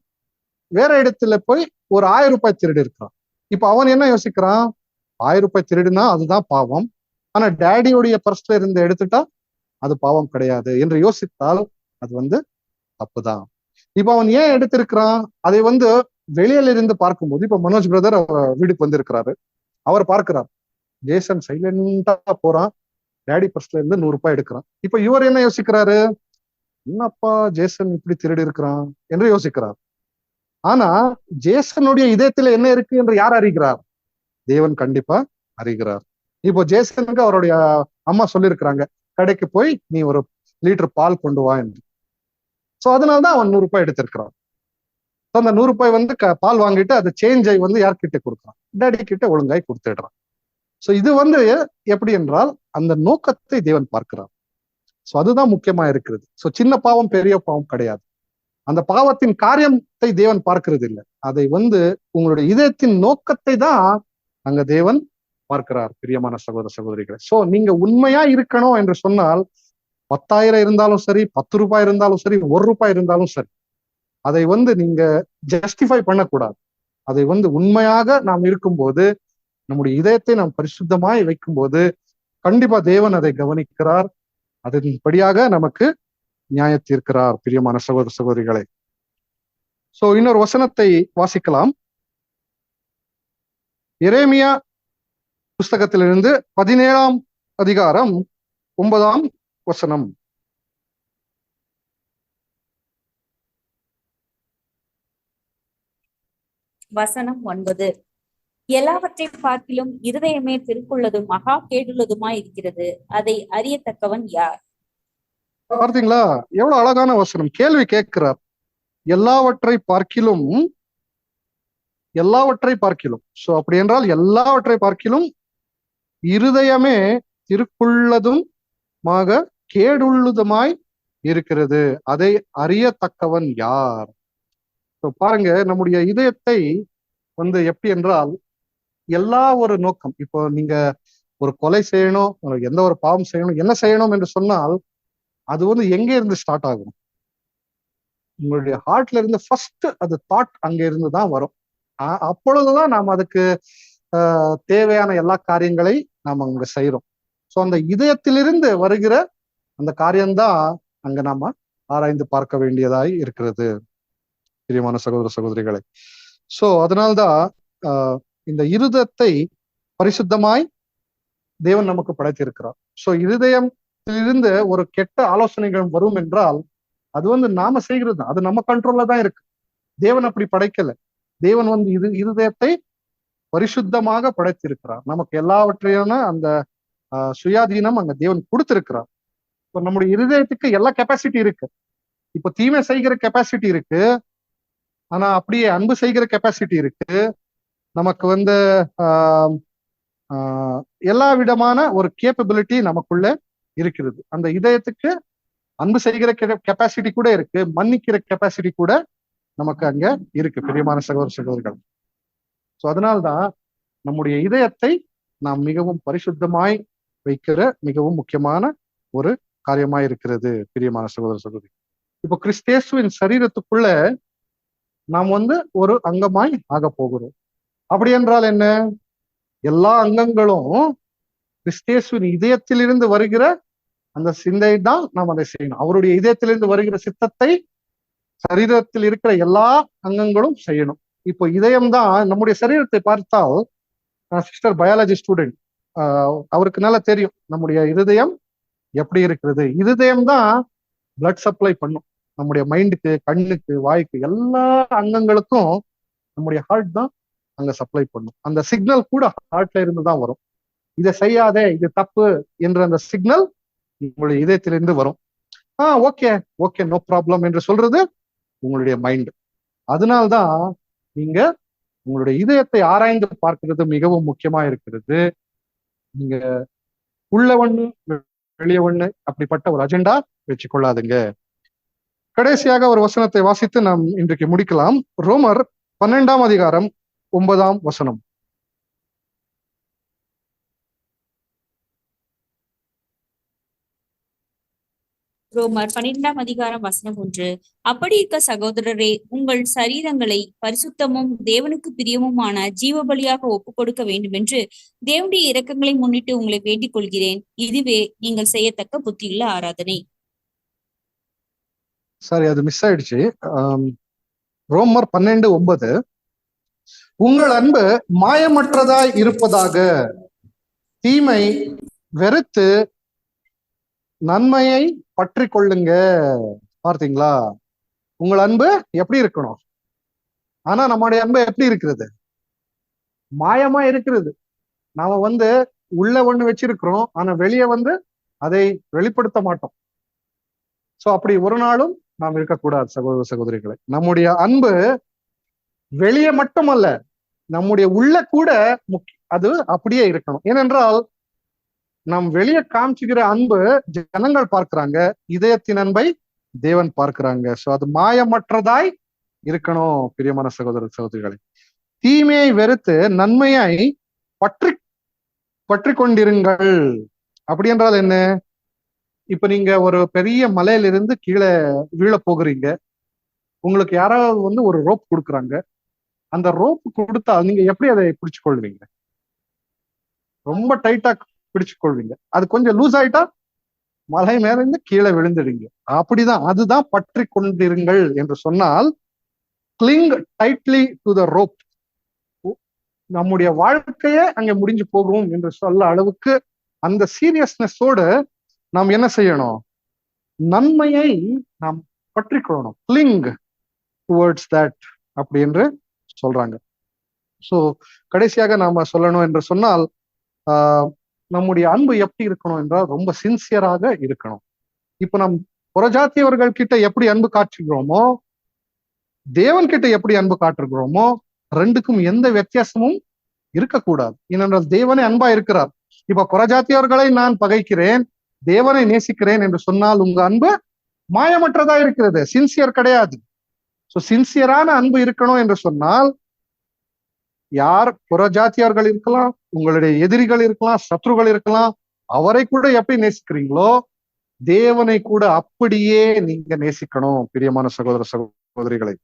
வேற இடத்துல போய் ஒரு 1000 ரூபாய் திருடி இருக்கிறான். இப்ப அவன் என்ன யோசிக்கிறான், 1000 ரூபாய் திருடினா அதுதான் பாவம், ஆனா டேடியோடைய பர்ஸ்ல இருந்து எடுத்துட்டா அது பாவம் கிடையாது என்று யோசித்தால் அது வந்து தப்புதான். இப்ப அவன் ஏன் எடுத்திருக்கிறான், அதை வந்து வெளியில இருந்து பார்க்கும்போது, இப்ப மனோஜ் பிரதர் வீட்டுக்கு வந்திருக்கிறாரு, அவர் பார்க்கிறார் ஜேசன் சைலண்டா போறான், டேடி பர்ஸ்ல இருந்து 100 ரூபாய் எடுக்கிறான். இப்ப இவர் என்ன யோசிக்கிறாரு, என்னப்பா ஜேசன் இப்படி திருடி இருக்கிறான் என்று யோசிக்கிறார். ஆனா ஜேசனுடைய இதயத்துல என்ன இருக்கு என்று யார் அறிகிறார், தேவன் கண்டிப்பா அறிகிறார். இப்போ ஜேசனுக்கு அவருடைய அம்மா சொல்லியிருக்கிறாங்க, கடைக்கு போய் நீ 1 லிட்டர் பால் கொண்டு வா என்று. சோ அதனாலதான் அவன் 100 ரூபாய் எடுத்திருக்கிறான். அந்த 100 ரூபாய் வந்து பால் வாங்கிட்டு அதை சேஞ்சை வந்து யார்கிட்ட கொடுக்குறான், டேடி கிட்ட ஒழுங்காய் கொடுத்துடுறான். சோ இது வந்து எப்படி என்றால் அந்த நோக்கத்தை தேவன் பார்க்கிறார். சோ அதுதான் முக்கியமா இருக்கிறது. சோ சின்ன பாவம் பெரிய பாவம் கிடையாது, அந்த பாவத்தின் காரியத்தை தேவன் பார்க்கிறது இல்லை, அதை வந்து உங்களுடைய இதயத்தின் நோக்கத்தை தான் அங்க தேவன் பார்க்கிறார் பிரியமான சகோதர சகோதரிகளை. சோ நீங்க உண்மையா இருக்கணும் என்று சொன்னால் 10,000 இருந்தாலும் சரி, 10 ரூபாய் இருந்தாலும் சரி, 1 ரூபாய் இருந்தாலும் சரி, அதை வந்து நீங்க ஜஸ்டிஃபை பண்ணக்கூடாது. அதை வந்து உண்மையாக நாம் இருக்கும்போது, நம்முடைய இதயத்தை நாம் பரிசுத்தமாய் வைக்கும்போது கண்டிப்பா தேவன் அதை கவனிக்கிறார், அதன்படியாக நமக்கு நியாய தீர்க்கிறார் பிரியமான சகோதர சகோதரிகளை. சோ இன்னொரு வசனத்தை வாசிக்கலாம். எரேமியா புஸ்தகத்திலிருந்து 17ஆம் அதிகாரம் 9ஆம் வசனம். வசனம் 9. எல்லாவற்றை பார்க்கிலும் இருதயமே திருக்குள்ளதும் மகா கேடுள்ளதுமாய் இருக்கிறது, அதை அறியத்தக்கவன் யார்? பார்த்தீங்களா, எவ்வளவு அழகான வசனம். கேள்வி கேட்கிறார். எல்லாவற்றை பார்க்கிலும், எல்லாவற்றை பார்க்கிலும். சோ அப்படி என்றால் எல்லாவற்றை பார்க்கிலும் இருதயமே திருக்குள்ளதும் மாக கேடுள்ளதுமாய் இருக்கிறது, அதை அறியத்தக்கவன் யார்? பாருங்க, நம்முடைய இதயத்தை எப்படி என்றால் எல்லா ஒரு நோக்கம், இப்போ நீங்க ஒரு கொலை செய்யணும், எந்த ஒரு பாவம் செய்யணும், என்ன செய்யணும் என்று சொன்னால் அது எங்க இருந்து ஸ்டார்ட் ஆகும்? உங்களுடைய ஹார்ட்ல இருந்து ஃபர்ஸ்ட் அது தாட் அங்க இருந்து தான் வரும். அப்பொழுதுதான் நாம் அதுக்கு தேவையான எல்லா காரியங்களை நாம் அங்க செய்யறோம். ஸோ அந்த இதயத்திலிருந்து வருகிற அந்த காரியம்தான் அங்க நாம ஆராய்ந்து பார்க்க வேண்டியதாய் இருக்கிறது, பிரியமான சகோதர சகோதரிகளை. சோ அதனால்தான் இந்த இருதயத்தை பரிசுத்தமாய் தேவன் நமக்கு படைத்திருக்கிறார். சோ இருதயத்திலிருந்து ஒரு கெட்ட ஆலோசனைகள் வரும் என்றால் அது நாம செய்கிறது, அது நம்ம கண்ட்ரோல்ல தான் இருக்கு. தேவன் அப்படி படைக்கல. தேவன் இருதயத்தை பரிசுத்தமாக படைத்திருக்கிறார். நமக்கு எல்லாவற்றையான அந்த சுயாதீனம் அங்க தேவன் கொடுத்திருக்கிறார். இப்போ நம்முடைய இருதயத்துக்கு எல்லா கெப்பாசிட்டி இருக்கு. இப்போ தீமை செய்கிற கெப்பாசிட்டி இருக்கு, ஆனா அப்படியே அன்பு செய்கிற கெப்பாசிட்டி இருக்கு. நமக்கு எல்லா விதமான ஒரு கேப்பபிலிட்டி நமக்குள்ள இருக்கிறது. அந்த இதயத்துக்கு அன்பு செய்கிற கெப்பாசிட்டி கூட இருக்கு, மன்னிக்கிற கெப்பாசிட்டி கூட நமக்கு அங்க இருக்கு, பிரியமான சகோதர சகோதரிகள். ஸோ அதனால்தான் நம்முடைய இதயத்தை நாம் மிகவும் பரிசுத்தமாய் வைக்கிற மிகவும் முக்கியமான ஒரு காரியமாய் இருக்கிறது, பிரியமான சகோதர சகோதரி. இப்போ கிறிஸ்தேசுவின் சரீரத்துக்குள்ள நாம் ஒரு அங்கமாய் ஆக போகிறோம். அப்படி என்றால் என்ன? எல்லா அங்கங்களும் கிறிஸ்தேசுவின் இதயத்திலிருந்து வருகிற அந்த சிந்தை தான் நாம் அதை செய்யணும். அவருடைய இதயத்திலிருந்து வருகிற சித்தத்தை சரீரத்தில் இருக்கிற எல்லா அங்கங்களும் செய்யணும். இப்போ இதயம் தான் நம்முடைய சரீரத்தை பார்த்தால், சிஸ்டர் பயாலஜி ஸ்டூடெண்ட், அவருக்கு நல்லா தெரியும் நம்முடைய இருதயம் எப்படி இருக்கிறது. இருதயம் தான் பிளட் சப்ளை பண்ணும் நம்முடைய மைண்டுக்கு, கண்ணுக்கு, வாய்க்கு, எல்லா அங்கங்களுக்கும் நம்முடைய ஹார்ட் தான் அங்க சப்ளை பண்ணும். அந்த சிக்னல் கூட ஹார்ட்ல இருந்து தான் வரும். இதை செய்யாதே, இது தப்பு என்ற அந்த சிக்னல் உங்களுடைய இதயத்திலிருந்து வரும். ஓகே ஓகே, நோ ப்ராப்ளம் என்று சொல்றது உங்களுடைய மைண்ட். அதனால்தான் நீங்க உங்களுடைய இதயத்தை ஆராய்ந்து பார்க்கிறது மிகவும் முக்கியமா இருக்கிறது. நீங்க உள்ள ஒண்ணு வெளியே ஒண்ணு அப்படிப்பட்ட ஒரு அஜெண்டா வச்சுக்கொள்ளாதுங்க. கடைசியாக ஒரு வசனத்தை வாசித்து நாம் இன்றைக்கு முடிக்கலாம். ரோமர் 12ஆம் அதிகாரம் 9ஆம் வசனம். ரோமர் 12ஆம் அதிகாரம் வசனம் 1. அப்படி இருக்க சகோதரரே, உங்கள் சரீரங்களை பரிசுத்தமும் தேவனுக்கு பிரியமுமான ஜீவபலியாக ஒப்புக் கொடுக்க வேண்டும் என்று தேவனுடைய இரக்கங்களை முன்னிட்டு உங்களை வேண்டிக் கொள்கிறேன். இதுவே நீங்கள் செய்யத்தக்க புத்தியுள்ள ஆராதனை. சரி, அது மிஸ் ஆயிடுச்சு. ரோமர் 12:9. உங்கள் அன்பு மாயமற்றதாய் இருப்பதாக, தீமை வெறுத்து நன்மையை பற்றி கொள்ளுங்க. பார்த்தீங்களா, உங்கள் அன்பு எப்படி இருக்கணும்? ஆனா நம்முடைய அன்பு எப்படி இருக்கிறது? மாயமா இருக்கிறது. நாம உள்ள ஒண்ணு வச்சிருக்கிறோம், ஆனா வெளியே அதை வெளிப்படுத்த மாட்டோம். சோ அப்படி ஒரு நாளும் நாம் இருக்கக்கூடாது சகோதர சகோதரிகளை. நம்முடைய அன்பு வெளியே மட்டுமல்ல, நம்முடைய உள்ள கூட அது அப்படியே இருக்கணும். ஏனென்றால் நாம் வெளியே காமிச்சுக்கிற அன்பு ஜனங்கள் பார்க்கிறாங்க, இதயத்தின் அன்பை தேவன் பார்க்கிறாங்க. சோ அது மாயமற்றதாய் இருக்கணும், பிரியமான சகோதர சகோதரிகளை. தீமையை வெறுத்து நன்மையை பற்றி கொண்டிருங்கள். அப்படி என்றால் என்ன? இப்ப நீங்க ஒரு பெரிய மலையிலிருந்து கீழே வீழ போகிறீங்க. உங்களுக்கு யாராவது ஒரு ரோப் கொடுக்குறாங்க. அந்த ரோப் கொடுத்தா நீங்க எப்படி அதை பிடிச்சு கொள்வீங்க? ரொம்ப டைட்டா பிடிச்சு கொள்வீங்க. அது கொஞ்சம் லூஸ் ஆயிட்டா மலை மேல இருந்து கீழே விழுந்துடுங்க. அப்படிதான், அதுதான் பற்றி கொண்டிருங்கள் என்று சொன்னால், கிளிங் டைட்லி டு த ரோப். நம்முடைய வாழ்க்கையே அங்க முடிஞ்சு போகும் என்று சொல்ல அளவுக்கு அந்த சீரியஸ்னஸோடு நாம் என்ன செய்யணும்? நன்மையை நாம் பற்றி கொள்ளணும். கிளிங் டுவர்ட்ஸ் தட் அப்படி என்று சொல்றாங்க. சோ கடைசியாக நாம சொல்லணும் என்று சொன்னால், நம்முடைய அன்பு எப்படி இருக்கணும் என்றால் ரொம்ப சின்சியராக இருக்கணும். இப்ப நம் புறஜாத்தியவர்கள் கிட்ட எப்படி அன்பு காட்டுகிறோமோ, தேவன் கிட்ட எப்படி அன்பு காட்டுகிறோமோ, ரெண்டுக்கும் எந்த வித்தியாசமும் இருக்கக்கூடாது. ஏனென்றால் தேவனே அன்பா இருக்கிறார். இப்ப புறஜாத்தியவர்களை நான் பகைக்கிறேன், தேவனை நேசிக்கிறேன் என்று சொன்னால் உங்க அன்பு மாயமற்றதா இருக்கிறது, சின்சியர் கிடையாது. சோ சின்சியரான அன்பு இருக்கணும் என்று சொன்னால், யார் புறஜாத்தியர்கள் இருக்கலாம், உங்களுடைய எதிரிகள் இருக்கலாம், சத்ருகள் இருக்கலாம், அவரை கூட எப்படி நேசிக்கிறீங்களோ தேவனை கூட அப்படியே நீங்க நேசிக்கணும் பிரியமான சகோதர சகோதரிகளை.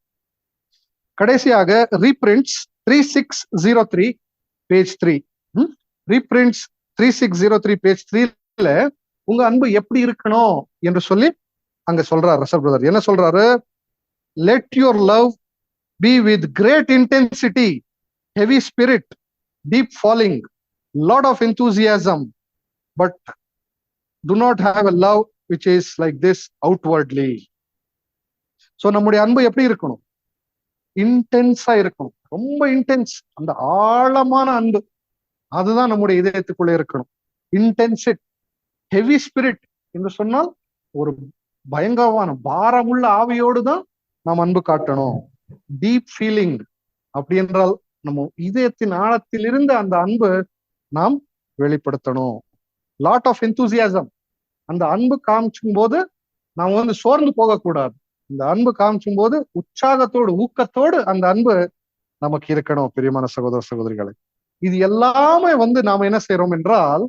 கடைசியாக ரீபிரிண்ட்ஸ் 3603 பேஜ் 3, ரீபிரிண்ட்ஸ் 3603 பேஜ் 3ல உங்க அன்பு எப்படி இருக்கணும் என்று சொல்லி அங்க சொல்றாரு ரசல் பிரதர். என்ன சொல்றாரு? Let your love be with great intensity, heavy spirit, deep falling, lot of enthusiasm, but do not have a love which is like this outwardly. So நம்முடைய அன்பு எப்படி இருக்கணும்? இன்டென்ஸா இருக்கணும், ரொம்ப இன்டென்ஸ், அந்த ஆழமான அன்பு அதுதான் நம்முடைய இதயத்துக்குள்ள இருக்கணும். இன்டென்சிட், ஹெவி ஸ்பிரிட் என்று சொன்னால் ஒரு பயங்கரமான பாரமுள்ள ஆவியோடு தான் நாம் அன்பு காட்டணும். டீப் ஃபீலிங் அப்படி என்றால் நம்ம இதயத்தின் ஆழத்தில் இருந்து அந்த அன்பு நாம் வெளிப்படுத்தணும். லாட் ஆஃப் எந்தூசியாசம், அந்த அன்பு காமிச்சும் போது நாம் வந்து சோர்ந்து போகக்கூடாது. இந்த அன்பு காமிச்சும் போது உற்சாகத்தோடு ஊக்கத்தோடு அந்த அன்பு நமக்கு இருக்கணும் பிரியமான சகோதர சகோதரிகளை. இது எல்லாமே வந்து நாம என்ன செய்யறோம் என்றால்,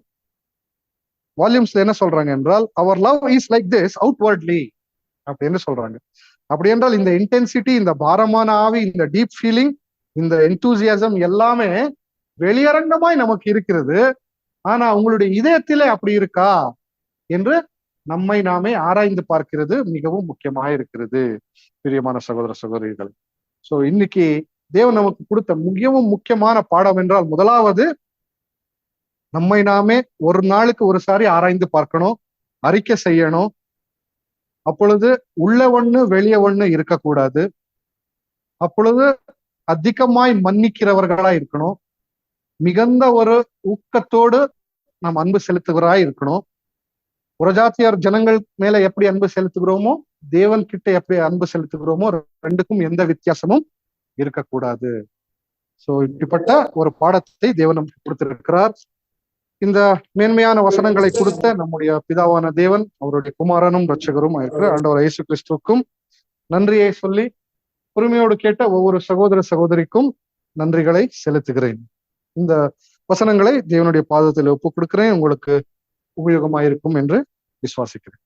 வால்யூம்ஸ்ல என்ன சொல்றாங்க என்றால், our love is like this outwardly அப்படின்னு சொல்றாங்க. அப்படி என்றால் இந்த இன்டென்சிட்டி, இந்த பாரமான ஆவி, இந்த டீப் ஃபீலிங், இந்த எந்தூசியாசம் எல்லாமே வெளியரங்கமாய் நமக்கு இருக்கிறது. ஆனா உங்களுடைய இதயத்திலே அப்படி இருக்கா என்று நம்மை நாமே ஆராய்ந்து பார்க்கிறது மிகவும் முக்கியமாக இருக்கிறது பிரியமான சகோதர சகோதரிகள். சோ இன்னைக்கு தேவன் நமக்கு கொடுத்த மிகவும் முக்கியமான பாடம் என்றால், முதலாவது நம்மை நாமே ஒரு நாளுக்கு ஒரு சாரி ஆராய்ந்து பார்க்கணும், அறிக்கை செய்யணும். அப்பொழுது உள்ள ஒண்ணு வெளியே ஒண்ணு இருக்கக்கூடாது. அப்பொழுது அதிகமாய் மன்னிக்கிறவர்களா இருக்கணும். மிகுந்த ஒரு ஊக்கத்தோடு நாம் அன்பு செலுத்துகிறவராய் இருக்கணும். புறஜாத்தியர் ஜனங்கள் மேல எப்படி அன்பு செலுத்துகிறோமோ, தேவன் கிட்ட எப்படி அன்பு செலுத்துகிறோமோ, ரெண்டுக்கும் எந்த வித்தியாசமும் இருக்கக்கூடாது. சோ இப்படிப்பட்ட ஒரு பாடத்தை தேவன் நமக்கு கொடுத்திருக்கிறார். இந்த மேன்மையான வசனங்களை கொடுத்த நம்முடைய பிதாவான தேவன், அவருடைய குமாரனும் இரட்சகரும் இருக்கிற ஆண்டவர் இயேசு கிறிஸ்துவுக்கும் நன்றியை சொல்லி, பொறுமையோடு கேட்ட ஒவ்வொரு சகோதர சகோதரிக்கும் நன்றிகளை செலுத்துகிறேன். இந்த வசனங்களை தேவனுடைய பாதத்தில் ஒப்புக் கொடுக்கிறேன். உங்களுக்கு உபயோகமாயிருக்கும் என்று விசுவாசிக்கிறேன்.